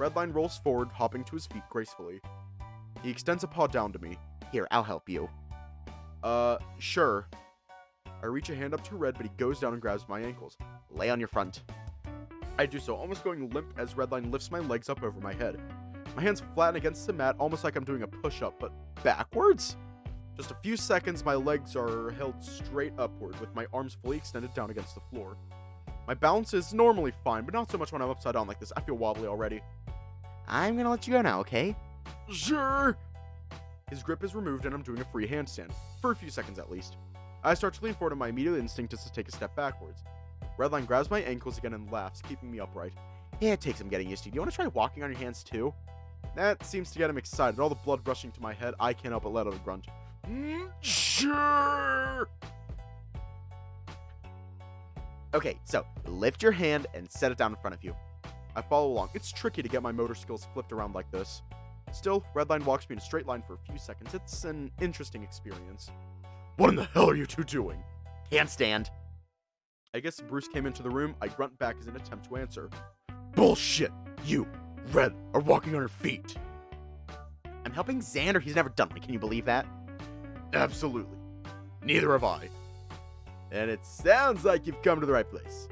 Redline rolls forward, hopping to his feet gracefully. He extends a paw down to me. Here, I'll help you. Sure. I reach a hand up to Red, but he goes down and grabs my ankles. Lay on your front. I do so, almost going limp as Redline lifts my legs up over my head. My hands flatten against the mat, almost like I'm doing a push-up, but backwards? Just a few seconds, my legs are held straight upward, with my arms fully extended down against the floor. My balance is normally fine, but not so much when I'm upside down like this. I feel wobbly already. I'm gonna let you go now, okay? Sure! His grip is removed and I'm doing a free handstand, for a few seconds at least. I start to lean forward and my immediate instinct is to take a step backwards. Redline grabs my ankles again and laughs, keeping me upright. Yeah, it takes some getting used to. Do you want to try walking on your hands too? That seems to get him excited. All the blood rushing to my head, I can't help but let out a grunt. Sure! Okay, so lift your hand and set it down in front of you. I follow along. It's tricky to get my motor skills flipped around like this. Still, Redline walks me in a straight line for a few seconds. It's an interesting experience. What in the hell are you two doing? Handstand. I guess Bruce came into the room. I grunt back as an attempt to answer. Bullshit! You, Red, are walking on her feet. I'm helping Xander. He's never done one. Can you believe that? Absolutely. Neither have I. And it sounds like you've come to the right place.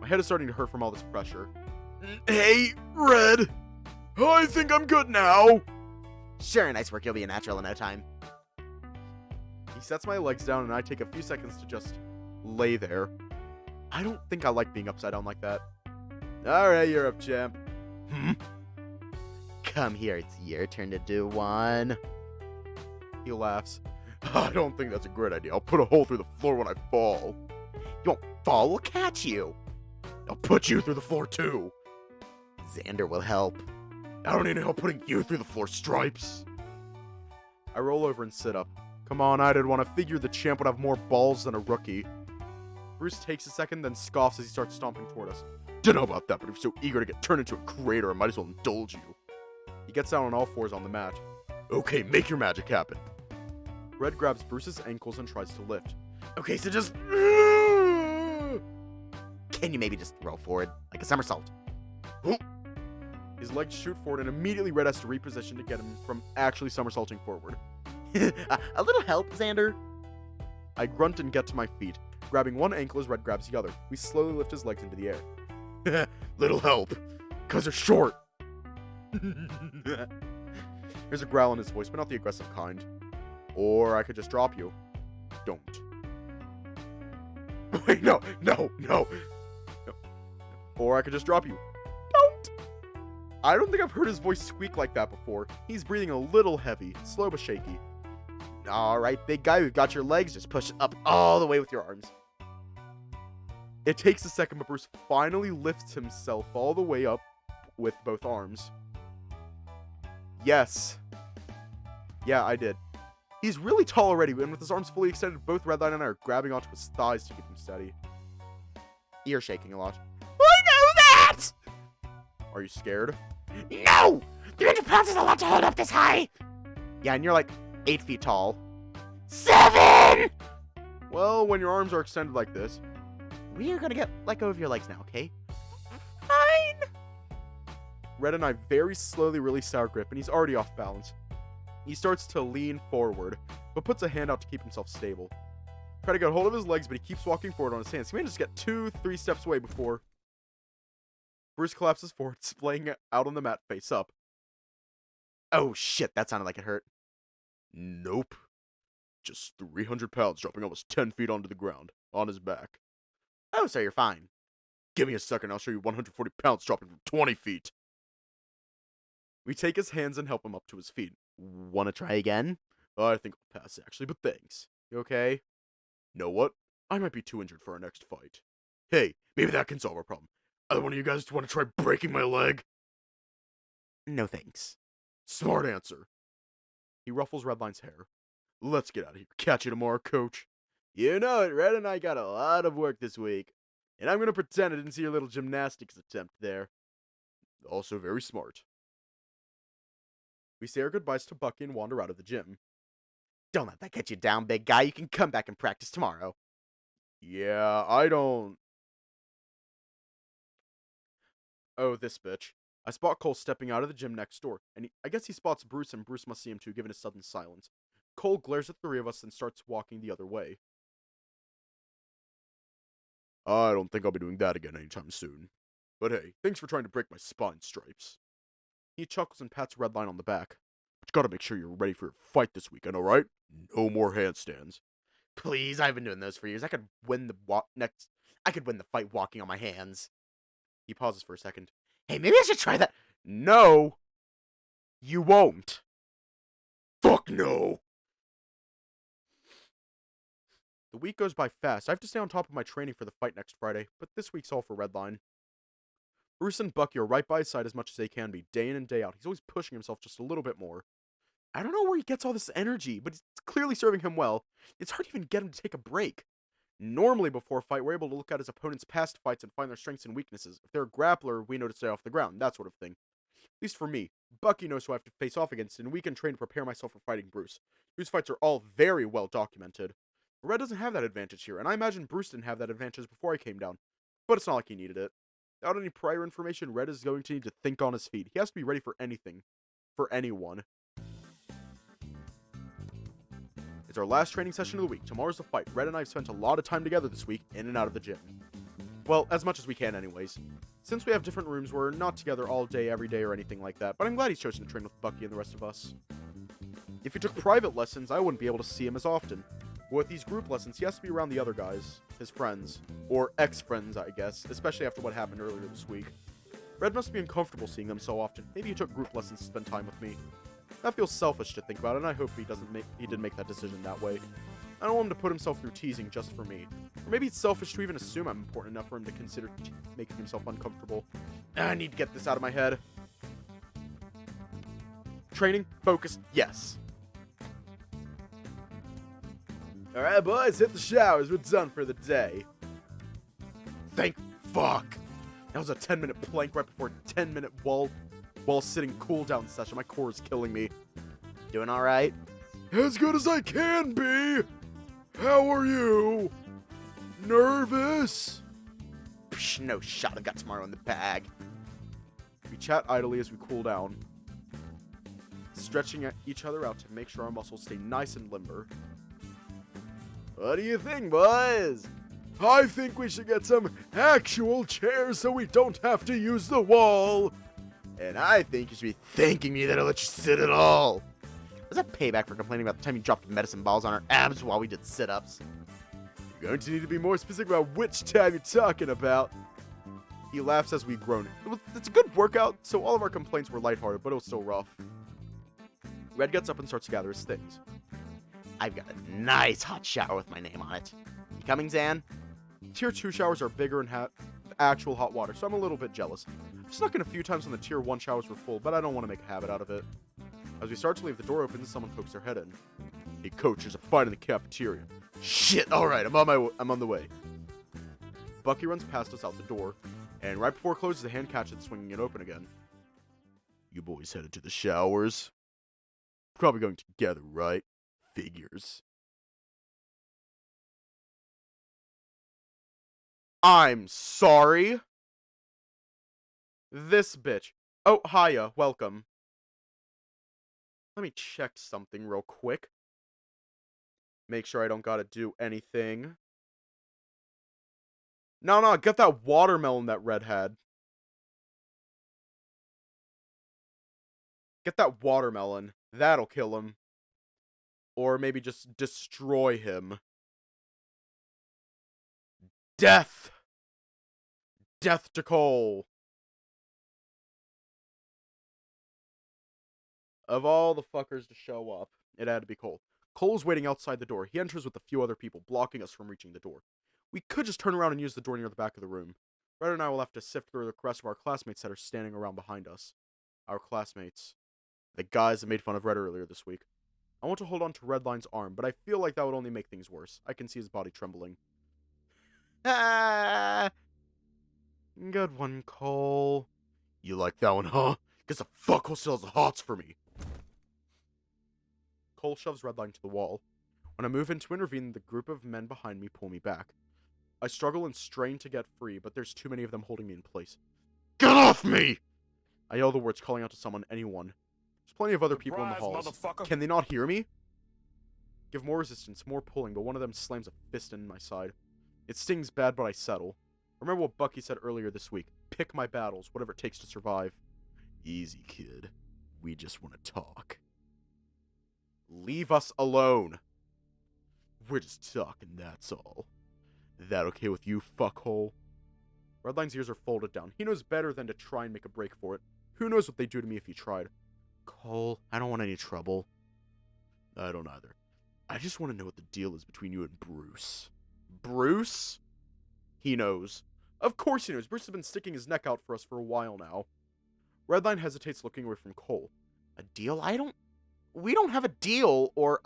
My head is starting to hurt from all this pressure. Hey, Red! I think I'm good now! Sure, nice work. You'll be a natural in no time. He sets my legs down and I take a few seconds to just lay there. I don't think I like being upside down like that. Alright, you're up, champ. Come here, it's your turn to do one. He laughs. I don't think that's a great idea. I'll put a hole through the floor when I fall. You won't fall, we'll catch you. I'll put you through the floor too. Xander will help. I don't need help putting you through the floor, Stripes. I roll over and sit up. Come on, I did want to figure the champ would have more balls than a rookie. Bruce takes a second, then scoffs as he starts stomping toward us. Dunno about that, but if you're so eager to get turned into a crater, I might as well indulge you. He gets down on all fours on the mat. Okay, make your magic happen. Red grabs Bruce's ankles and tries to lift. Okay, so just... Can you maybe just roll forward, like a somersault? His legs shoot forward and immediately Red has to reposition to get him from actually somersaulting forward. A little help, Xander? I grunt and get to my feet. Grabbing one ankle as Red grabs the other. We slowly lift his legs into the air. Little help, 'cause they're short. There's a growl in his voice, but not the aggressive kind. Or I could just drop you. Don't. Wait, no. Or I could just drop you. Don't. I don't think I've heard his voice squeak like that before. He's breathing a little heavy, slow but shaky. Alright, big guy, we've got your legs. Just push it up all the way with your arms. It takes a second, but Bruce finally lifts himself all the way up with both arms. Yes. Yeah, I did. He's really tall already, and with his arms fully extended, both Redline and I are grabbing onto his thighs to keep him steady. You're shaking a lot. I know that! Are you scared? No! 300 pounds is a lot to hold up this high! Yeah, and you're like 8 feet tall. 7! Well, when your arms are extended like this. We are gonna let go of your legs now, okay? Fine! Red and I very slowly release our grip, and he's already off balance. He starts to lean forward, but puts a hand out to keep himself stable. Try to get hold of his legs, but he keeps walking forward on his hands. He may just get 2-3 steps away before Bruce collapses forward, splaying out on the mat face up. Oh shit, that sounded like it hurt. Nope. Just 300 pounds dropping almost 10 feet onto the ground, on his back. Oh, so you're fine. Give me a second, I'll show you 140 pounds dropping from 20 feet. We take his hands and help him up to his feet. Wanna try again? I think I'll pass, actually, but thanks. You okay? Know what? I might be too injured for our next fight. Hey, maybe that can solve our problem. Either one of you guys want to try breaking my leg? No thanks. Smart answer. He ruffles Redline's hair. Let's get out of here. Catch you tomorrow, coach. You know it, Red and I got a lot of work this week. And I'm going to pretend I didn't see your little gymnastics attempt there. Also very smart. We say our goodbyes to Bucky and wander out of the gym. Don't let that get you down, big guy. You can come back and practice tomorrow. Yeah, I don't... Oh, this bitch. I spot Cole stepping out of the gym next door, and I guess he spots Bruce, and Bruce must see him too, given his sudden silence. Cole glares at the three of us and starts walking the other way. I don't think I'll be doing that again anytime soon. But hey, thanks for trying to break my spine, Stripes. He chuckles and pats Redline on the back. But you gotta make sure you're ready for your fight this weekend, alright? No more handstands. Please, I've been doing those for years. I could win the fight walking on my hands. He pauses for a second. Hey, maybe I should try that. No! You won't! Fuck no! The week goes by fast. I have to stay on top of my training for the fight next Friday, but this week's all for Redline. Bruce and Bucky are right by his side as much as they can be, day in and day out. He's always pushing himself just a little bit more. I don't know where he gets all this energy, but it's clearly serving him well. It's hard to even get him to take a break. Normally before a fight, we're able to look at his opponent's past fights and find their strengths and weaknesses. If they're a grappler, we know to stay off the ground, that sort of thing. At least for me. Bucky knows who I have to face off against, and we can train to prepare myself for fighting Bruce. Bruce's fights are all very well documented. Red doesn't have that advantage here, and I imagine Bruce didn't have that advantage before I came down. But it's not like he needed it. Without any prior information, Red is going to need to think on his feet. He has to be ready for anything. For anyone. It's our last training session of the week. Tomorrow's the fight. Red and I have spent a lot of time together this week, in and out of the gym. Well, as much as we can anyways. Since we have different rooms, we're not together all day, every day, or anything like that, but I'm glad he's chosen to train with Bucky and the rest of us. If he took private lessons, I wouldn't be able to see him as often. With these group lessons, he has to be around the other guys, his friends, or ex-friends, I guess, especially after what happened earlier this week. Red must be uncomfortable seeing them so often. Maybe he took group lessons to spend time with me. That feels selfish to think about, and I hope he didn't make that decision that way. I don't want him to put himself through teasing just for me. Or maybe it's selfish to even assume I'm important enough for him to consider making himself uncomfortable. I need to get this out of my head. Training, focus, yes. Alright, boys, hit the showers. We're done for the day. Thank fuck. That was a 10-minute plank right before a 10-minute wall sitting cool down session. My core is killing me. Doing alright? As good as I can be. How are you? Nervous? Psh, no shot. I've got tomorrow in the bag. We chat idly as we cool down, stretching each other out to make sure our muscles stay nice and limber. What do you think, boys? I think we should get some actual chairs so we don't have to use the wall. And I think you should be thanking me that I let you sit at all. Was that payback for complaining about the time you dropped medicine balls on our abs while we did sit-ups? You're going to need to be more specific about which time you're talking about. He laughs as we groan. It's a good workout, so all of our complaints were lighthearted, but it was still rough. Red gets up and starts to gather his things. I've got a nice hot shower with my name on it. You coming, Zan? Tier 2 showers are bigger and have actual hot water, so I'm a little bit jealous. I've snuck in a few times when the Tier 1 showers were full, but I don't want to make a habit out of it. As we start to leave, the door opens and someone pokes their head in. Hey coach, there's a fight in the cafeteria. Shit, alright, I'm on the way. Bucky runs past us out the door, and right before it closes, the hand catches it, swinging it open again. You boys headed to the showers? Probably going together, right? Figures. I'm sorry. This bitch. Oh, hiya, welcome. Let me check something real quick. Make sure I don't gotta do anything. No, get that watermelon that Red had. Get that watermelon. That'll kill him. Or maybe just destroy him. Death! Death to Cole! Of all the fuckers to show up, it had to be Cole. Cole's waiting outside the door. He enters with a few other people, blocking us from reaching the door. We could just turn around and use the door near the back of the room. Red and I will have to sift through the rest of our classmates that are standing around behind us. Our classmates. The guys that made fun of Red earlier this week. I want to hold on to Redline's arm, but I feel like that would only make things worse. I can see his body trembling. Ah! Good one, Cole. You like that one, huh? Guess the fuckhole still has the hots for me. Cole shoves Redline to the wall. When I move in to intervene, the group of men behind me pull me back. I struggle and strain to get free, but there's too many of them holding me in place. Get off me! I yell the words, calling out to someone, anyone. There's plenty of other people in the Surprise, halls. motherfucker. Can they not hear me? Give more resistance, more pulling, but one of them slams a fist in my side. It stings bad, but I settle. Remember what Bucky said earlier this week. Pick my battles, whatever it takes to survive. Easy, kid. We just want to talk. Leave us alone. We're just talking, that's all. That okay with you, fuckhole? Redline's ears are folded down. He knows better than to try and make a break for it. Who knows what they'd do to me if he tried. Cole, I don't want any trouble. I don't either. I just want to know what the deal is between you and Bruce. Bruce? He knows. Of course he knows. Bruce has been sticking his neck out for us for a while now. Redline hesitates, looking away from Cole. A deal? We don't have a deal, or,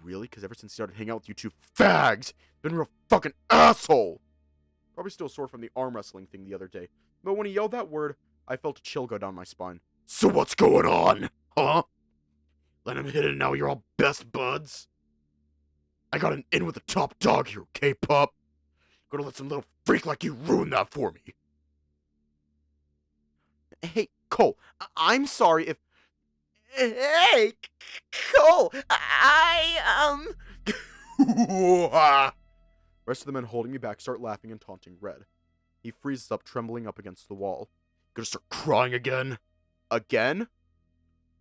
Really? Because ever since he started hanging out with you two fags, been a real fucking asshole! Probably still sore from the arm wrestling thing the other day. But when he yelled that word, I felt a chill go down my spine. So what's going on? Huh? Let him hit it and now you're all best buds? I got an in with the top dog here, okay, pup? Gonna let some little freak like you ruin that for me. Hey, Cole, I'm sorry if... Hey, Cole, Rest of the men holding me back start laughing and taunting Red. He freezes up, trembling up against the wall. Gonna start crying again? Again?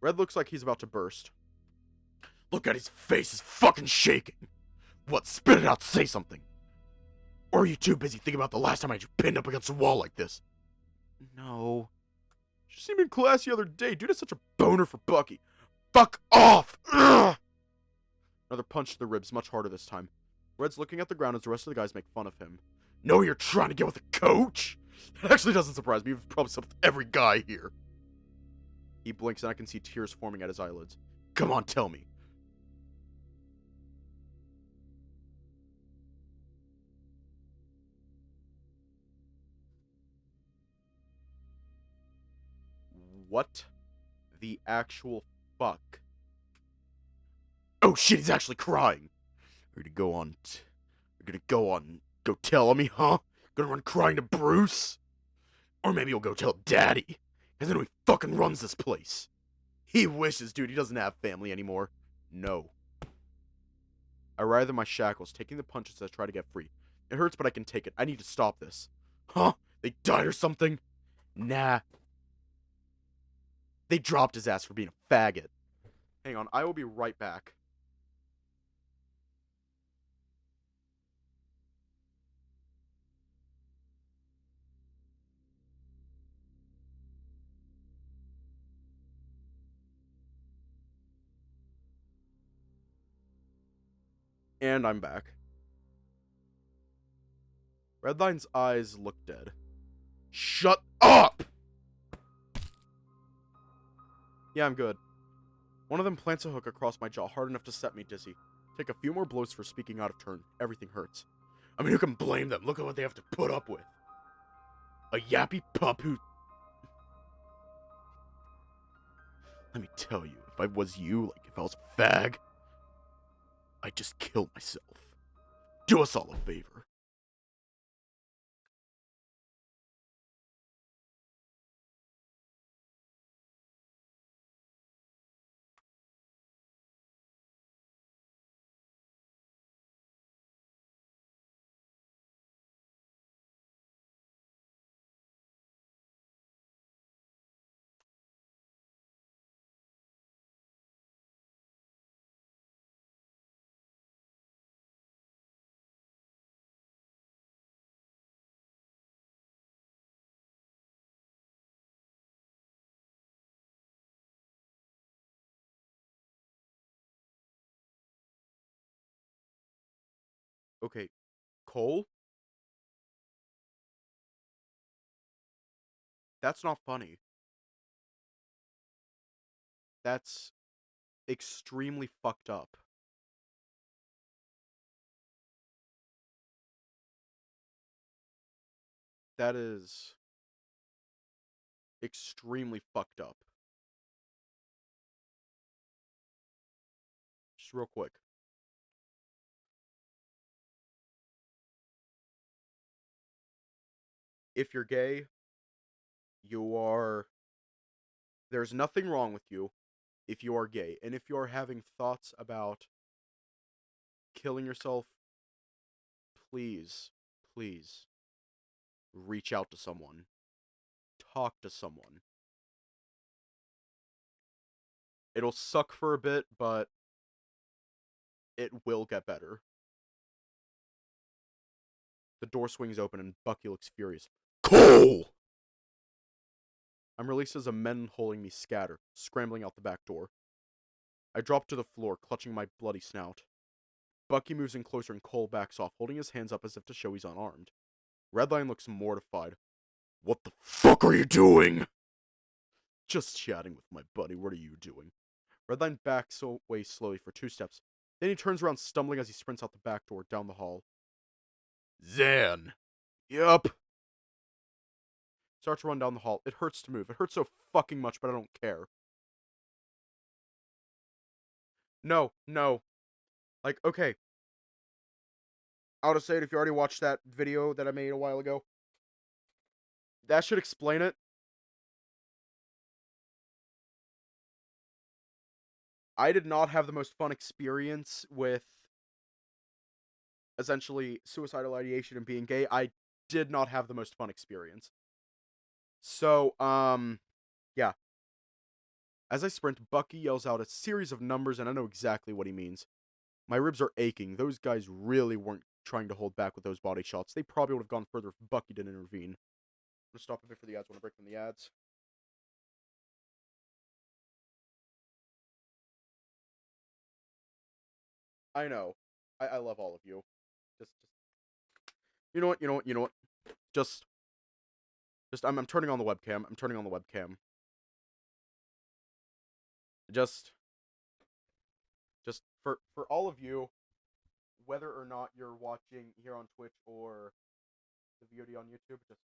Red looks like he's about to burst. Look at his face, he's fucking shaking. What, spit it out, say something. Or are you too busy thinking about the last time I had you pinned up against the wall like this? No. She seemed in class the other day. Dude is such a boner for Bucky. Fuck off! Ugh! Another punch to the ribs, much harder this time. Red's looking at the ground as the rest of the guys make fun of him. No, you're trying to get with the coach? That actually doesn't surprise me. You've probably slept with every guy here. He blinks and I can see tears forming at his eyelids. Come on, tell me. What the actual fuck? Oh shit, he's actually crying. You're gonna go tell on me, huh? Gonna run crying to Bruce? Or maybe you'll go tell Daddy. And then he fucking runs this place. He wishes, dude, he doesn't have family anymore. No. I writhe in my shackles, taking the punches as I try to get free. It hurts, but I can take it. I need to stop this. Huh? They died or something? Nah. They dropped his ass for being a faggot. Hang on, I will be right back. And I'm back. Redline's eyes look dead. Shut up! Yeah, I'm good. One of them plants a hook across my jaw hard enough to set me dizzy. Take a few more blows for speaking out of turn. Everything hurts. I mean, who can blame them? Look at what they have to put up with. A yappy pup who... Let me tell you, if I was you, like if I was a fag, I'd just kill myself. Do us all a favor. Okay, Cole? That's not funny. That's extremely fucked up. That is extremely fucked up. Just real quick. If you're gay, you are There's nothing wrong with you if you are gay. And if you are having thoughts about killing yourself, please, please reach out to someone. Talk to someone. It'll suck for a bit, but it will get better. The door swings open and Bucky looks furious. Cole! I'm released as a men holding me scatter, scrambling out the back door. I drop to the floor, clutching my bloody snout. Bucky moves in closer and Cole backs off, holding his hands up as if to show he's unarmed. Redline looks mortified. What the fuck are you doing? Just chatting with my buddy, what are you doing? Redline backs away slowly for 2 steps. Then he turns around, stumbling as he sprints out the back door, down the hall. Zan! Yup! Start to run down the hall. It hurts to move. It hurts so fucking much, but I don't care. No. Like, okay. I'll just say it if you already watched that video that I made a while ago. That should explain it. I did not have the most fun experience with essentially suicidal ideation and being gay. I did not have the most fun experience. So, yeah. As I sprint, Bucky yells out a series of numbers, and I know exactly what he means. My ribs are aching. Those guys really weren't trying to hold back with those body shots. They probably would have gone further if Bucky didn't intervene. I'm gonna stop a bit for the ads. I want to break from the ads. I know. I love all of you. Just you know what? Just I'm turning on the webcam. I'm turning on the webcam. Just for all of you, whether or not you're watching here on Twitch or the VOD on YouTube, just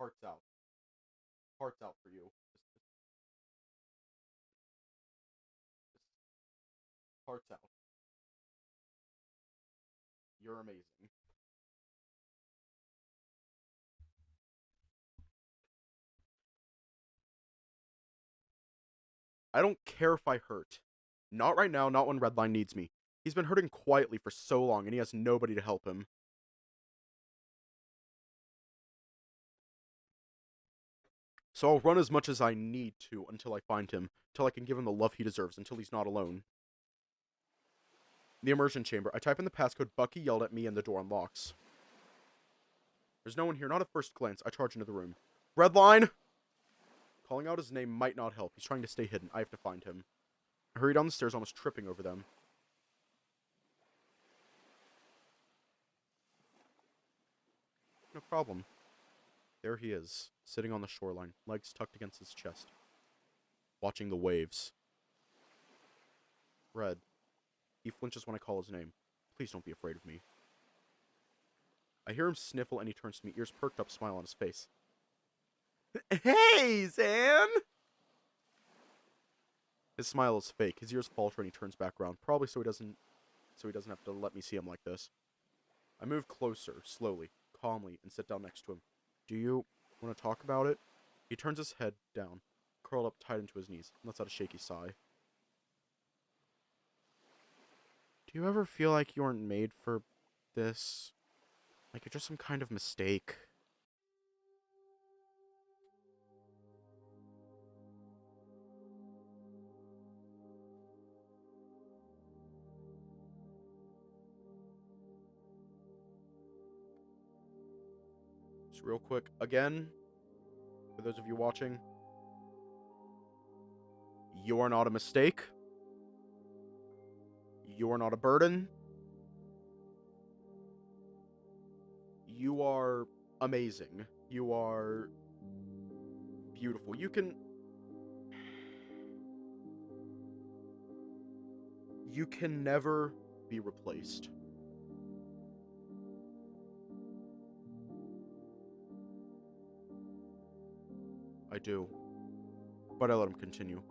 hearts out. Hearts out for you. Just hearts out. You're amazing. I don't care if I hurt. Not right now, not when Redline needs me. He's been hurting quietly for so long, and he has nobody to help him. So I'll run as much as I need to until I find him, until I can give him the love he deserves, until he's not alone. The immersion chamber. I type in the passcode. Bucky yelled at me and the door unlocks. There's no one here, not at first glance. I charge into the room. Redline! Calling out his name might not help. He's trying to stay hidden. I have to find him. I hurry down the stairs, almost tripping over them. No problem. There he is, sitting on the shoreline, legs tucked against his chest, watching the waves. Red. He flinches when I call his name. Please don't be afraid of me. I hear him sniffle and he turns to me, ears perked up, smile on his face. Hey, Zan! His smile is fake. His ears falter and he turns back around, probably so he doesn't have to let me see him like this. I move closer, slowly, calmly, and sit down next to him. Do you want to talk about it? He turns his head down, curled up tight into his knees, and lets out a shaky sigh. Do you ever feel like you weren't made for this? Like you're just some kind of mistake? Just real quick, again, for those of you watching, you are not a mistake. You are not a burden. You are amazing. You are beautiful. You can never be replaced. I do. But I let him continue.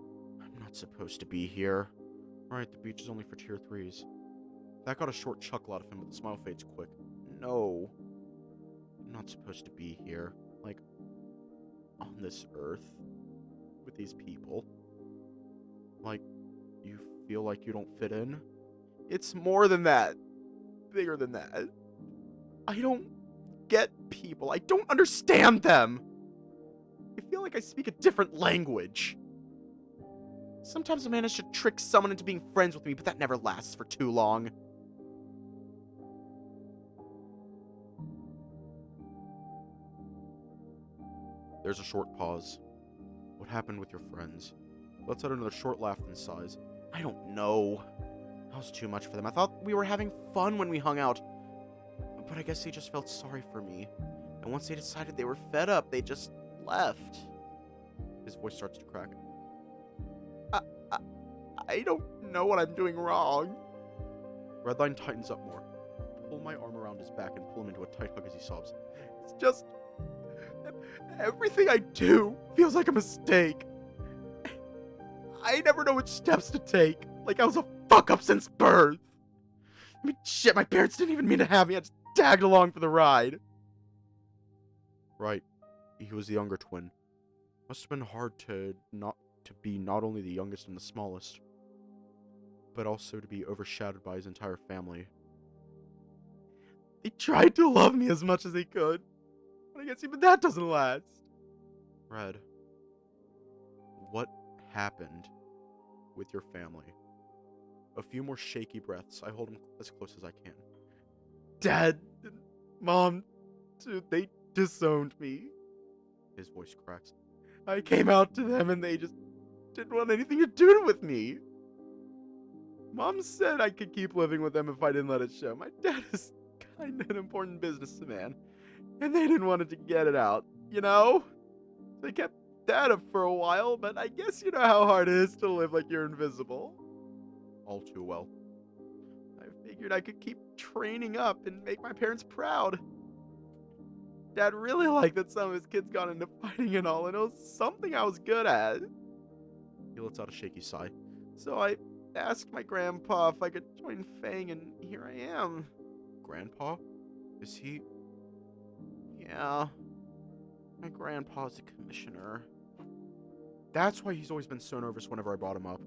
I'm not supposed to be here. Alright, the beach is only for tier 3s. That got a short chuckle out of him, but the smile fades quick. No. I'm not supposed to be here. Like, on this earth. with these people. Like, you feel like you don't fit in? It's more than that. Bigger than that. I don't get people. I don't understand them. I feel like I speak a different language. Sometimes I manage to trick someone into being friends with me, but that never lasts for too long. There's a short pause. What happened with your friends? Let's out another short laugh and sighs. I don't know. That was too much for them. I thought we were having fun when we hung out. But I guess they just felt sorry for me. And once they decided they were fed up, they just left. His voice starts to crack. I don't know what I'm doing wrong. Redline tightens up more. Pull my arm around his back and pull him into a tight hug as he sobs. It's just... everything I do feels like a mistake. I never know which steps to take. Like I was a fuck-up since birth. I mean, shit, my parents didn't even mean to have me. I just tagged along for the ride. Right. He was the younger twin. Must have been hard to be not only the youngest and the smallest, but also to be overshadowed by his entire family. They tried to love me as much as they could, but I guess even that doesn't last. Red, what happened with your family? A few more shaky breaths. I hold him as close as I can. Dad and Mom, dude, they disowned me. His voice cracks. I came out to them and they just didn't want anything to do with me. Mom said I could keep living with them if I didn't let it show. My dad is kind of an important businessman, and they didn't want it to get it out, you know? They kept that up for a while, but I guess you know how hard it is to live like you're invisible. All too well. I figured I could keep training up and make my parents proud. Dad really liked that some of his kids got into fighting and all, and it was something I was good at. He lets out a shaky sigh. So I asked my grandpa if I could join Fang, and here I am. Grandpa? Is he... Yeah. My grandpa's a commissioner. That's why he's always been so nervous whenever I brought him up.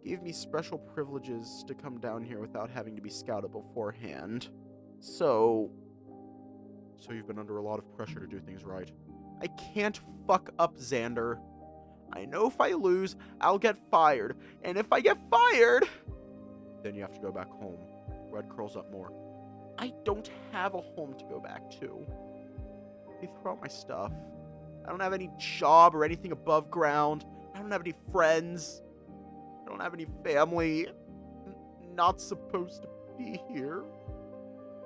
Gave me special privileges to come down here without having to be scouted beforehand. So you've been under a lot of pressure to do things right. I can't fuck up, Xander. I know if I lose, I'll get fired. And if I get fired... Then you have to go back home. Red curls up more. I don't have a home to go back to. They throw out my stuff. I don't have any job or anything above ground. I don't have any friends. I don't have any family. Not supposed to be here.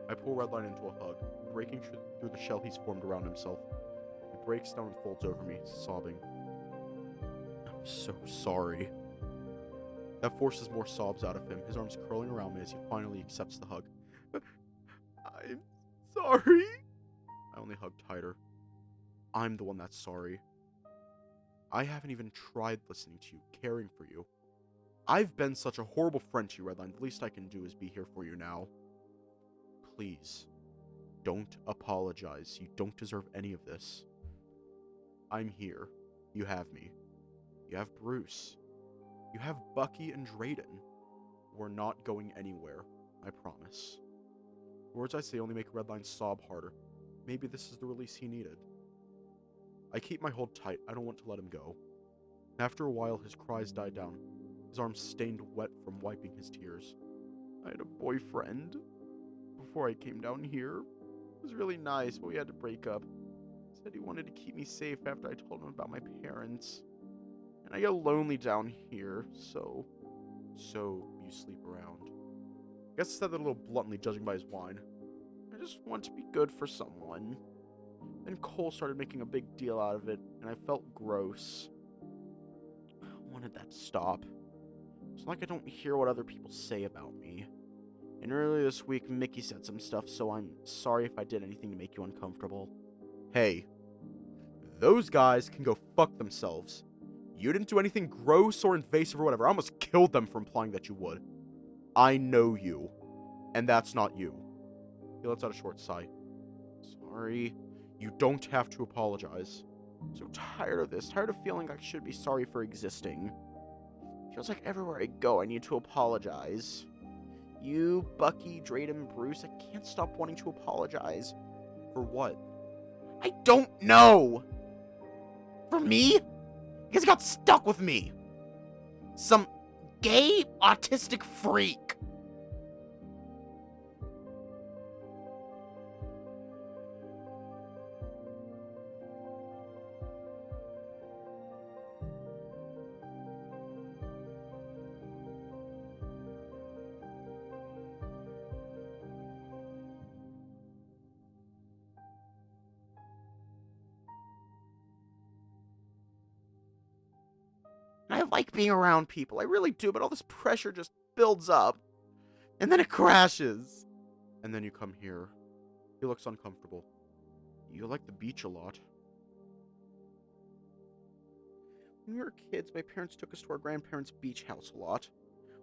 I pull Redline into a hug, breaking through the shell he's formed around himself. He breaks down and folds over me, sobbing. I'm so sorry. That forces more sobs out of him, his arms curling around me as he finally accepts the hug. I'm sorry. I only hug tighter. I'm the one that's sorry. I haven't even tried listening to you, caring for you. I've been such a horrible friend to you, Redline. The least I can do is be here for you now. Please, don't apologize. You don't deserve any of this. I'm here. You have me. You have Bruce. You have Bucky and Drayden. We're not going anywhere, I promise. Words I say only make Redline sob harder. Maybe this is the release he needed. I keep my hold tight. I don't want to let him go. After a while, his cries died down, his arms stained wet from wiping his tears. I had a boyfriend before I came down here. It was really nice, but we had to break up. Said he wanted to keep me safe after I told him about my parents. And I get lonely down here, so you sleep around. I guess I said that a little bluntly, judging by his whine. I just want to be good for someone. Then Cole started making a big deal out of it, and I felt gross. I wanted that to stop. It's like I don't hear what other people say about me. And earlier this week, Mickey said some stuff, so I'm sorry if I did anything to make you uncomfortable. Hey, those guys can go fuck themselves. You didn't do anything gross or invasive or whatever. I almost killed them for implying that you would. I know you, and that's not you. He lets out a short sigh. Sorry. You don't have to apologize. So tired of this, tired of feeling I should be sorry for existing. Feels like everywhere I go, I need to apologize. You, Bucky, Drayden, Bruce, I can't stop wanting to apologize. For what? I don't know! For me? Because it got stuck with me. Some gay, autistic freak. I like being around people, I really do, but all this pressure just builds up. And then it crashes. And then you come here. He looks uncomfortable. You like the beach a lot. When we were kids, my parents took us to our grandparents' beach house a lot.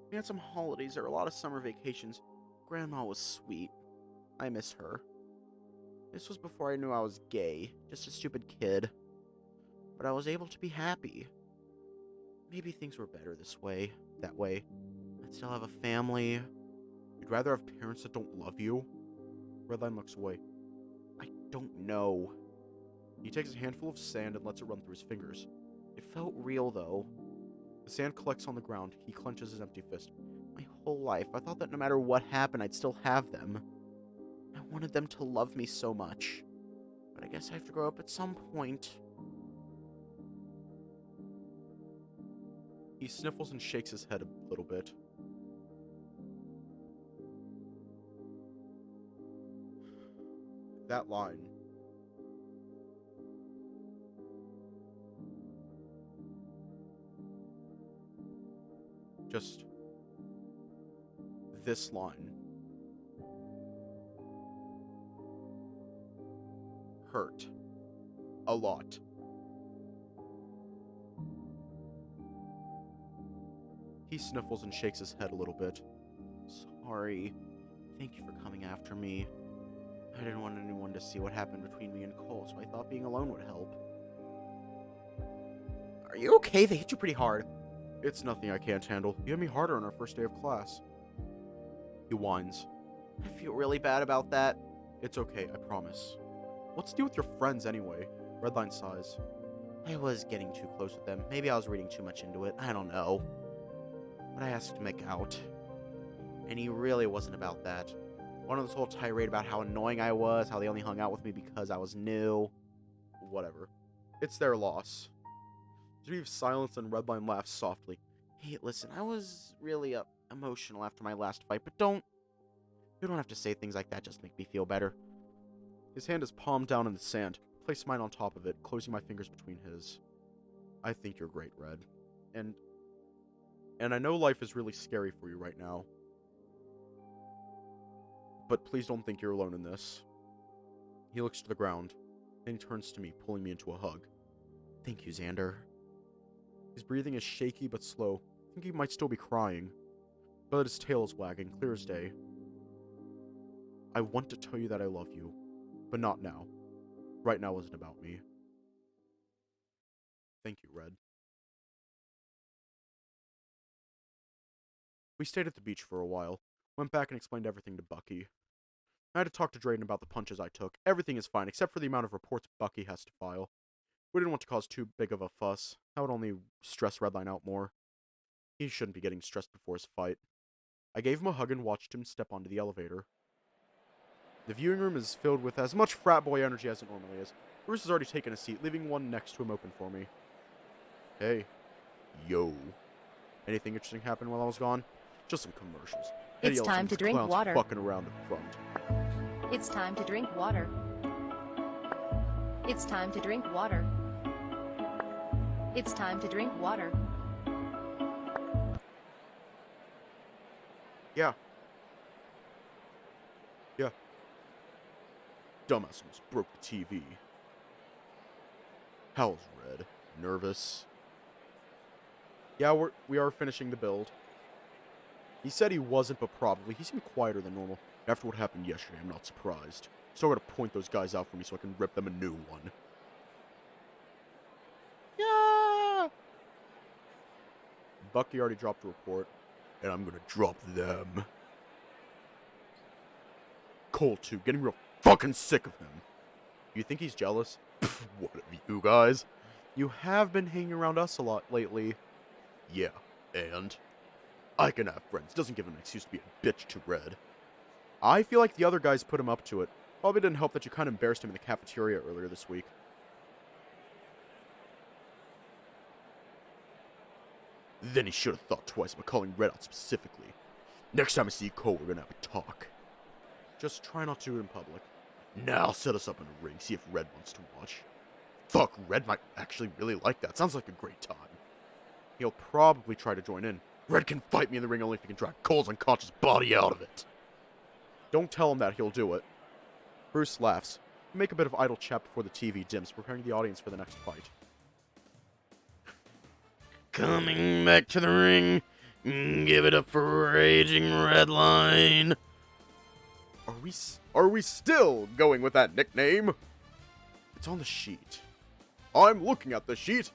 We had some holidays, there were a lot of summer vacations. Grandma was sweet. I miss her. This was before I knew I was gay, just a stupid kid. But I was able to be happy. Maybe things were better that way. I'd still have a family. You'd rather have parents that don't love you? Redline looks away. I don't know. He takes a handful of sand and lets it run through his fingers. It felt real, though. The sand collects on the ground. He clenches his empty fist. My whole life, I thought that no matter what happened, I'd still have them. I wanted them to love me so much. But I guess I have to grow up at some point. He sniffles and shakes his head a little bit. That line. Just this line hurt a lot. He sniffles and shakes his head a little bit. Sorry. Thank you for coming after me. I didn't want anyone to see what happened between me and Cole, so I thought being alone would help. Are you okay? They hit you pretty hard. It's nothing I can't handle. You hit me harder on our first day of class. He whines. I feel really bad about that. It's okay, I promise. What's to do with your friends anyway? Redline sighs. I was getting too close with them. Maybe I was reading too much into it. I don't know. But I asked to make out. And he really wasn't about that. Went on this whole tirade about how annoying I was, how they only hung out with me because I was new. Whatever. It's their loss. There's silence and Redline laughs softly. Hey, listen, I was really emotional after my last fight, but you don't have to say things like that, just make me feel better. His hand is palmed down in the sand. Place mine on top of it, closing my fingers between his. I think you're great, Red. And I know life is really scary for you right now. But please don't think you're alone in this. He looks to the ground, then he turns to me, pulling me into a hug. Thank you, Xander. His breathing is shaky but slow. I think he might still be crying. But his tail is wagging, clear as day. I want to tell you that I love you, but not now. Right now isn't about me. Thank you, Red. We stayed at the beach for a while. Went back and explained everything to Bucky. I had to talk to Drayden about the punches I took. Everything is fine, except for the amount of reports Bucky has to file. We didn't want to cause too big of a fuss. That would only stress Redline out more. He shouldn't be getting stressed before his fight. I gave him a hug and watched him step onto the elevator. The viewing room is filled with as much frat boy energy as it normally is. Bruce has already taken a seat, leaving one next to him open for me. Hey. Yo. Anything interesting happen while I was gone? Just some commercials. It's time to drink water. Fucking around in front. It's time to drink water. It's time to drink water. It's time to drink water. Yeah. Yeah. Dumbass almost broke the TV. How's Red? Nervous? Yeah, we are finishing the build. He said he wasn't, but probably. He seemed quieter than normal. After what happened yesterday, I'm not surprised. Still gotta point those guys out for me so I can rip them a new one. Bucky already dropped a report, and I'm gonna drop them. Cole, too, getting real fucking sick of him. You think he's jealous? Pfft, what of you guys? You have been hanging around us a lot lately. Yeah, and? I can have friends. Doesn't give him an excuse to be a bitch to Red. I feel like the other guys put him up to it. Probably didn't help that you kind of embarrassed him in the cafeteria earlier this week. Then he should have thought twice about calling Red out specifically. Next time I see Cole, we're gonna have a talk. Just try not to do it in public. Now I'll set us up in a ring, see if Red wants to watch. Fuck, Red might actually really like that. Sounds like a great time. He'll probably try to join in. Red can fight me in the ring only if he can drag Cole's unconscious body out of it. Don't tell him that, he'll do it. Bruce laughs. We make a bit of idle chat before the TV dims, preparing the audience for the next fight. Coming back to the ring. Give it up for Raging Redline. Are we still going with that nickname? It's on the sheet. I'm looking at the sheet.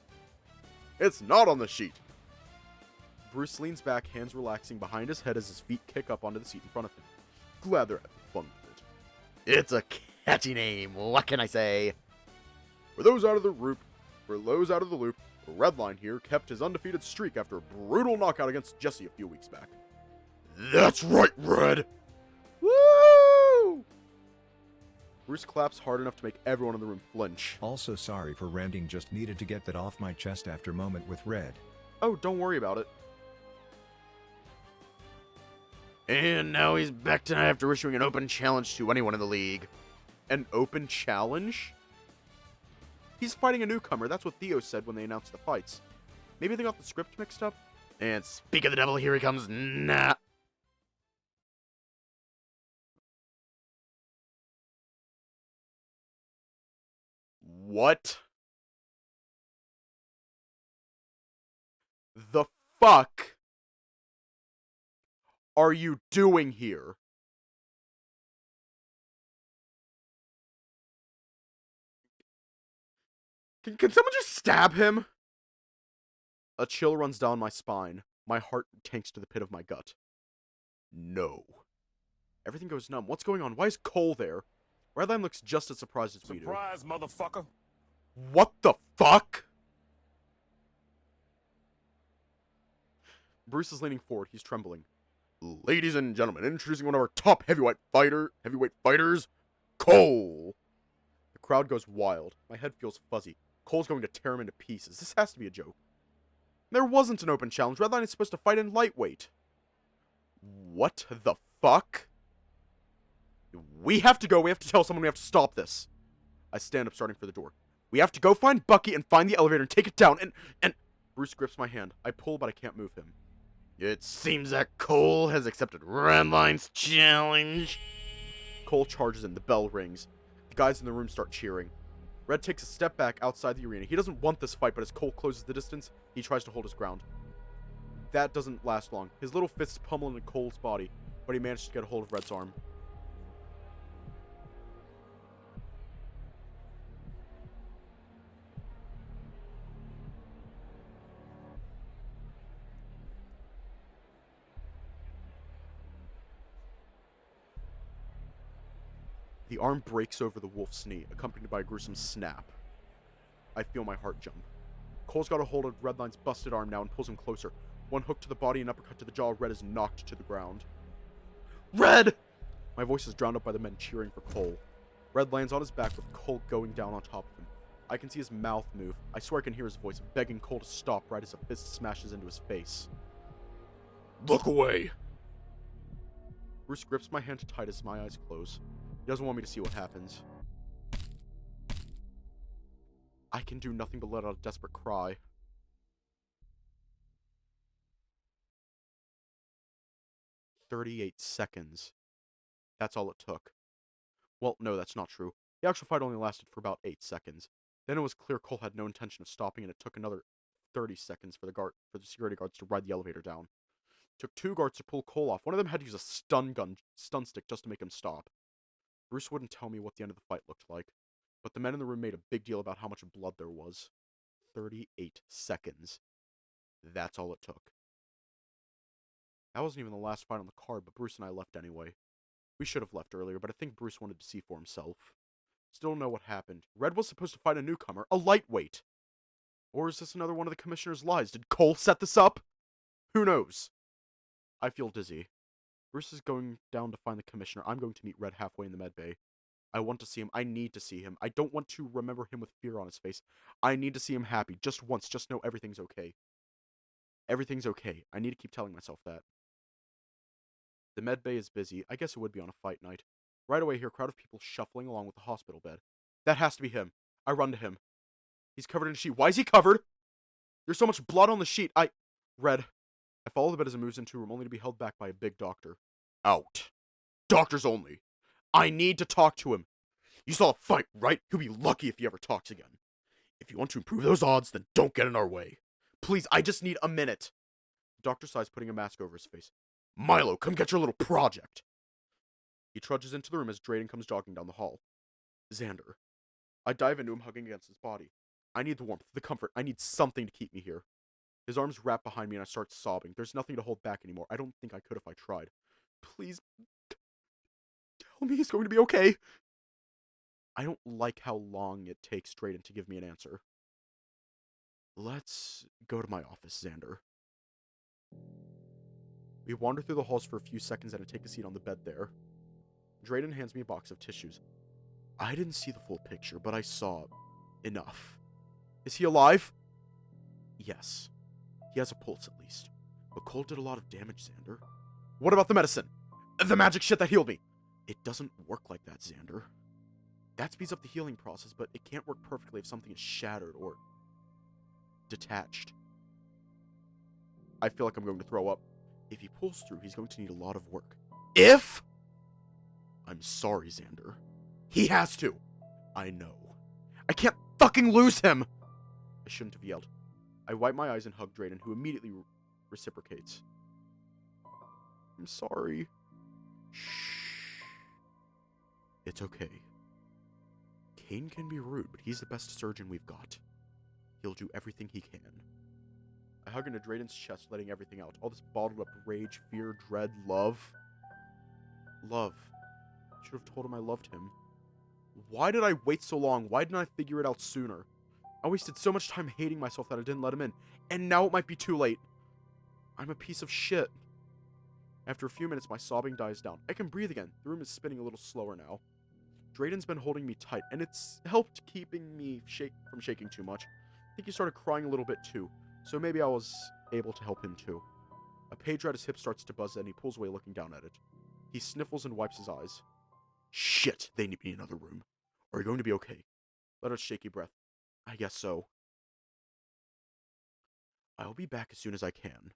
It's not on the sheet. Bruce leans back, hands relaxing behind his head as his feet kick up onto the seat in front of him. Glad they're having fun with it. It's a catchy name. What can I say? For those out of the loop, Redline here kept his undefeated streak after a brutal knockout against Jesse a few weeks back. That's right, Red. Woo! Bruce claps hard enough to make everyone in the room flinch. Also sorry for ranting, just needed to get that off my chest after moment with Red. Oh, don't worry about it. And now he's back tonight after issuing an open challenge to anyone in the league. An open challenge? He's fighting a newcomer, that's what Theo said when they announced the fights. Maybe they got the script mixed up? And speak of the devil, here he comes. Nah. What the fuck are you doing here? Can someone just stab him? A chill runs down my spine. My heart tanks to the pit of my gut. No. Everything goes numb. What's going on? Why is Cole there? Redline looks just as surprised as we do. Surprise, motherfucker. What the fuck? Bruce is leaning forward. He's trembling. Ladies and gentlemen, introducing one of our top heavyweight fighters, Cole. The crowd goes wild. My head feels fuzzy. Cole's going to tear him into pieces. This has to be a joke. There wasn't an open challenge. Redline is supposed to fight in lightweight. What the fuck? We have to go. We have to tell someone we have to stop this. I stand up, starting for the door. We have to go find Bucky and find the elevator and take it down. And Bruce grips my hand. I pull, but I can't move him. It seems that Cole has accepted Redline's challenge. Cole charges in. The bell rings. The guys in the room start cheering. Red takes a step back outside the arena. He doesn't want this fight, but as Cole closes the distance, he tries to hold his ground. That doesn't last long. His little fists pummel into Cole's body, but he manages to get a hold of Red's arm. The arm breaks over the wolf's knee, accompanied by a gruesome snap. I feel my heart jump. Cole's got a hold of Redline's busted arm now and pulls him closer. One hook to the body and uppercut to the jaw. Red is knocked to the ground. Red! My voice is drowned out by the men cheering for Cole. Red lands on his back with Cole going down on top of him. I can see his mouth move. I swear I can hear his voice begging Cole to stop right as a fist smashes into his face. Look away. Bruce grips my hand tight as my eyes close. He doesn't want me to see what happens. I can do nothing but let out a desperate cry. 38 seconds. That's all it took. Well, no, that's not true. The actual fight only lasted for about 8 seconds. Then it was clear Cole had no intention of stopping, and it took another 30 seconds for the security guards to ride the elevator down. It took 2 guards to pull Cole off. One of them had to use a stun stick just to make him stop. Bruce wouldn't tell me what the end of the fight looked like, but the men in the room made a big deal about how much blood there was. 38 seconds. That's all it took. That wasn't even the last fight on the card, but Bruce and I left anyway. We should have left earlier, but I think Bruce wanted to see for himself. Still don't know what happened. Red was supposed to fight a newcomer, a lightweight. Or is this another one of the commissioner's lies? Did Cole set this up? Who knows? I feel dizzy. Bruce is going down to find the commissioner. I'm going to meet Red halfway in the med bay. I want to see him. I need to see him. I don't want to remember him with fear on his face. I need to see him happy. Just once. Just know everything's okay. Everything's okay. I need to keep telling myself that. The med bay is busy. I guess it would be on a fight night. Right away, I hear a crowd of people shuffling along with the hospital bed. That has to be him. I run to him. He's covered in a sheet. Why is he covered? There's so much blood on the sheet. Red. I follow the bed as it moves into a room, only to be held back by a big doctor. Out. Doctors only. I need to talk to him. You saw a fight, right? He'll be lucky if he ever talks again. If you want to improve those odds, then don't get in our way. Please, I just need a minute. The doctor sighs, putting a mask over his face. Milo, come get your little project. He trudges into the room as Drayden comes jogging down the hall. Xander. I dive into him, hugging against his body. I need the warmth, the comfort. I need something to keep me here. His arms wrap behind me and I start sobbing. There's nothing to hold back anymore. I don't think I could if I tried. Please, tell me he's going to be okay. I don't like how long it takes Drayden to give me an answer. Let's go to my office, Xander. We wander through the halls for a few seconds and I take a seat on the bed there. Drayden hands me a box of tissues. I didn't see the full picture, but I saw enough. Is he alive? Yes. He has a pulse at least. But Cole did a lot of damage, Xander. What about the medicine? The magic shit that healed me? It doesn't work like that, Xander. That speeds up the healing process, but it can't work perfectly if something is shattered or detached. I feel like I'm going to throw up. If he pulls through, he's going to need a lot of work. If? I'm sorry, Xander. He has to. I know. I can't fucking lose him! I shouldn't have yelled. I wipe my eyes and hug Drayden, who immediately reciprocates. I'm sorry. Shh. It's okay. Kane can be rude, but he's the best surgeon we've got. He'll do everything he can. I hug into Drayden's chest, letting everything out. All this bottled up rage, fear, dread, love. Love. I should have told him I loved him. Why did I wait so long? Why didn't I figure it out sooner? I wasted so much time hating myself that I didn't let him in. And now it might be too late. I'm a piece of shit. After a few minutes, my sobbing dies down. I can breathe again. The room is spinning a little slower now. Drayden's been holding me tight, and it's helped keeping me from shaking too much. I think he started crying a little bit too, so maybe I was able to help him too. A pager at his hip starts to buzz and he pulls away looking down at it. He sniffles and wipes his eyes. Shit, they need me in another room. Are you going to be okay? Let out a shaky breath. I guess so. I'll be back as soon as I can.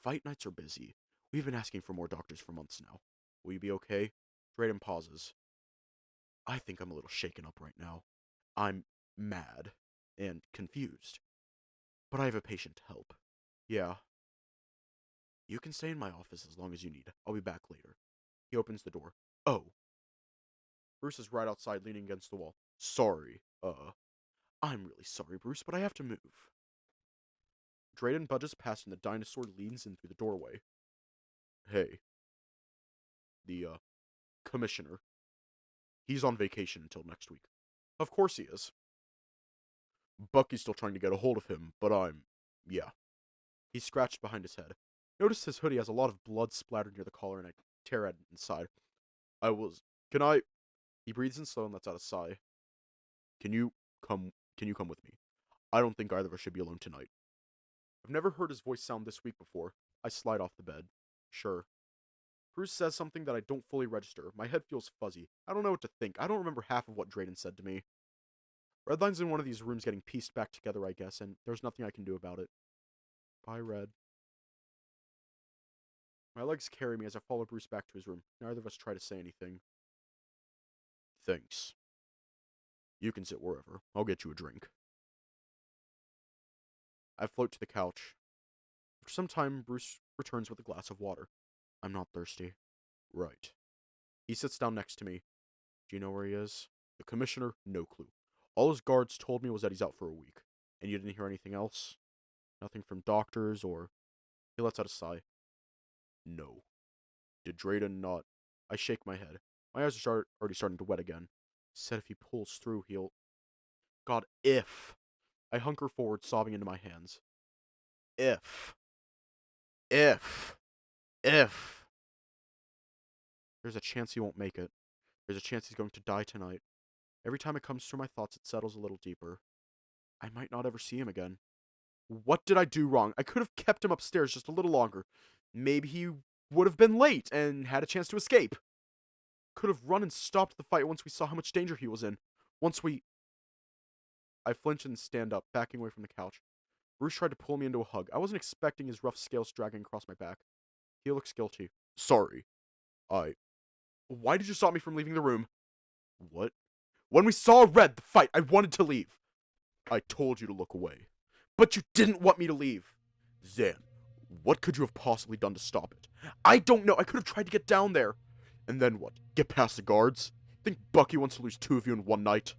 Fight nights are busy. We've been asking for more doctors for months now. Will you be okay? Drayden pauses. I think I'm a little shaken up right now. I'm mad and confused. But I have a patient to help. Yeah. You can stay in my office as long as you need. I'll be back later. He opens the door. Oh. Bruce is right outside, leaning against the wall. Sorry. I'm really sorry, Bruce, but I have to move. Drayden budges past and the dinosaur leans in through the doorway. Hey. The, commissioner. He's on vacation until next week. Of course he is. Bucky's still trying to get a hold of him, but yeah. He scratched behind his head. Noticed his hoodie has a lot of blood splattered near the collar and I tear at it inside. Can I? He breathes in slow and lets out a sigh. Can you come with me? I don't think either of us should be alone tonight. I've never heard his voice sound this weak before. I slide off the bed. Sure. Bruce says something that I don't fully register. My head feels fuzzy. I don't know what to think. I don't remember half of what Drayden said to me. Redline's in one of these rooms getting pieced back together, I guess, and there's nothing I can do about it. Bye, Red. My legs carry me as I follow Bruce back to his room. Neither of us try to say anything. Thanks. You can sit wherever. I'll get you a drink. I float to the couch. After some time, Bruce returns with a glass of water. I'm not thirsty. Right. He sits down next to me. Do you know where he is? The commissioner? No clue. All his guards told me was that he's out for a week. And you didn't hear anything else? Nothing from doctors or... He lets out a sigh. No. Did Drayden not? I shake my head. My eyes are already starting to wet again. Said if he pulls through, he'll... God, if... I hunker forward, sobbing into my hands. If... If... There's a chance he won't make it. There's a chance he's going to die tonight. Every time it comes through my thoughts, it settles a little deeper. I might not ever see him again. What did I do wrong? I could have kept him upstairs just a little longer. Maybe he would have been late and had a chance to escape. Could have run and stopped the fight once we saw how much danger he was in. I flinch and stand up, backing away from the couch. Bruce tried to pull me into a hug. I wasn't expecting his rough scales dragging across my back. He looks guilty. Sorry. Why did you stop me from leaving the room? What? When we saw Red, the fight, I wanted to leave. I told you to look away. But you didn't want me to leave. Zan, what could you have possibly done to stop it? I don't know. I could have tried to get down there. And then what? Get past the guards? Think Bucky wants to lose 2 of you in one night?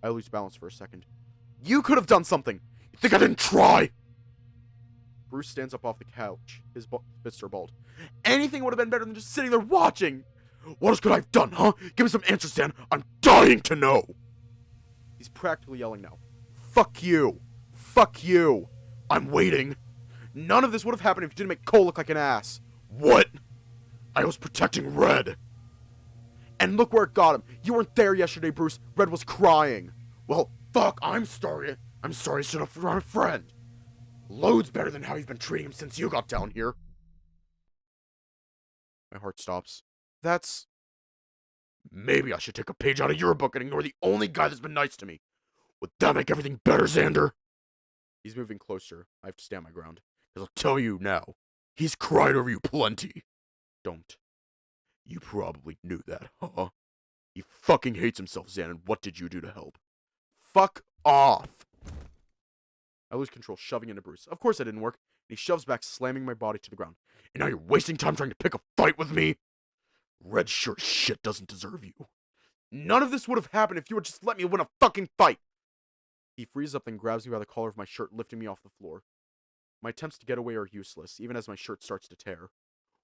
I lose balance for a second. You could have done something. You think I didn't try? Bruce stands up off the couch. His fists are balled. Anything would have been better than just sitting there watching. What else could I have done, huh? Give me some answers, Dan. I'm dying to know. He's practically yelling now. Fuck you. Fuck you. I'm waiting. None of this would have happened if you didn't make Cole look like an ass. What? I was protecting Red. And look where it got him. You weren't there yesterday, Bruce. Red was crying. Well, fuck, I'm sorry. I'm sorry I stood up for my friend. Loads better than how you've been treating him since you got down here. My heart stops. Maybe I should take a page out of your book and ignore the only guy that's been nice to me. Would that make everything better, Xander? He's moving closer. I have to stand my ground. Because I'll tell you now, he's cried over you plenty. Don't. You probably knew that, huh? He fucking hates himself, Xan, and what did you do to help? Fuck off! I lose control, shoving into Bruce. Of course that didn't work, and he shoves back, slamming my body to the ground. And now you're wasting time trying to pick a fight with me? Red sure as shit doesn't deserve you. None of this would have happened if you would just let me win a fucking fight! He freezes up and grabs me by the collar of my shirt, lifting me off the floor. My attempts to get away are useless, even as my shirt starts to tear.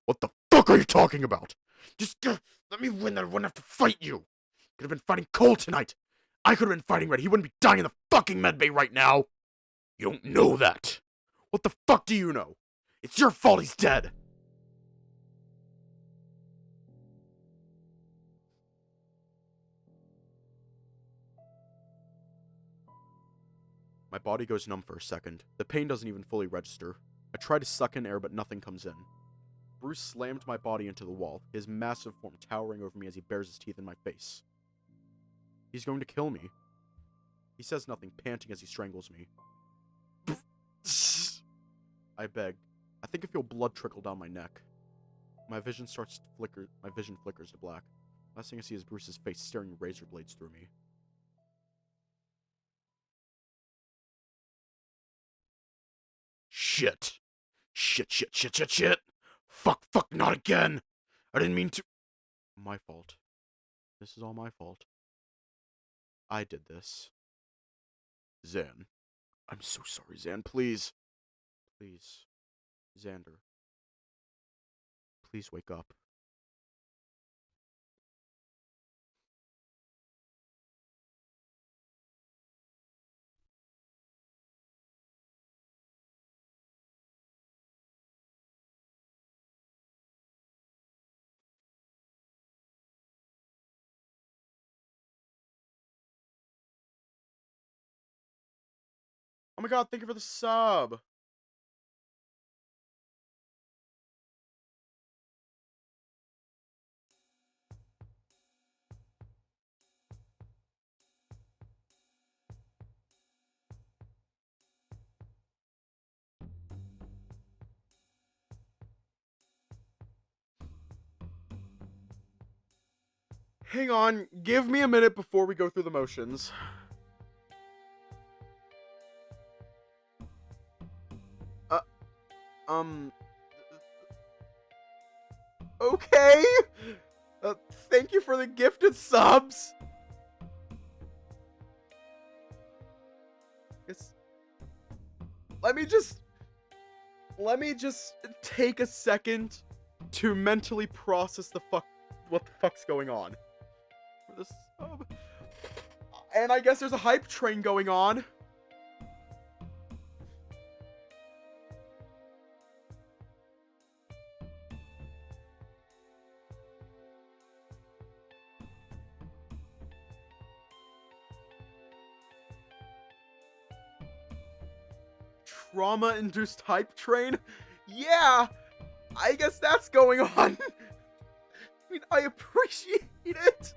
What the fuck are you talking about? Just let me win, then I wouldn't have to fight you. Could have been fighting Cole tonight. I could have been fighting Red. He wouldn't be dying in the fucking medbay right now. You don't know that. What the fuck do you know? It's your fault he's dead. My body goes numb for a second. The pain doesn't even fully register. I try to suck in air, but nothing comes in. Bruce slammed my body into the wall, his massive form towering over me as he bares his teeth in my face. He's going to kill me. He says nothing, panting as he strangles me. I beg. I think I feel blood trickle down my neck. My vision flickers to black. Last thing I see is Bruce's face staring razor blades through me. Shit. Shit. Fuck, not again. I didn't mean to. My fault. This is all my fault. I did this. Zan. I'm so sorry, Zan. Please. Please. Xander. Please wake up. Oh my god, thank you for the sub. Hang on, give me a minute before we go through the motions. Okay. Thank you for the gifted subs. Let me just let me just take a second to mentally process what the fuck's going on. This, and I guess there's a hype train going on. Trauma-induced hype train? Yeah! I guess that's going on. I mean, I appreciate it.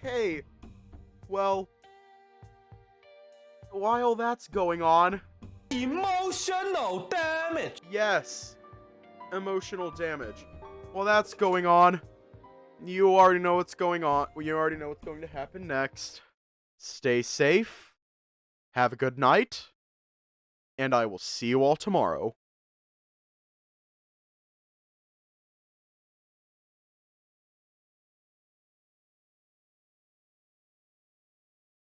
Okay. Well, while that's going on... Emotional damage! Yes. Emotional damage. While that's going on, you already know what's going on. You already know what's going to happen next. Stay safe. Have a good night. And I will see you all tomorrow.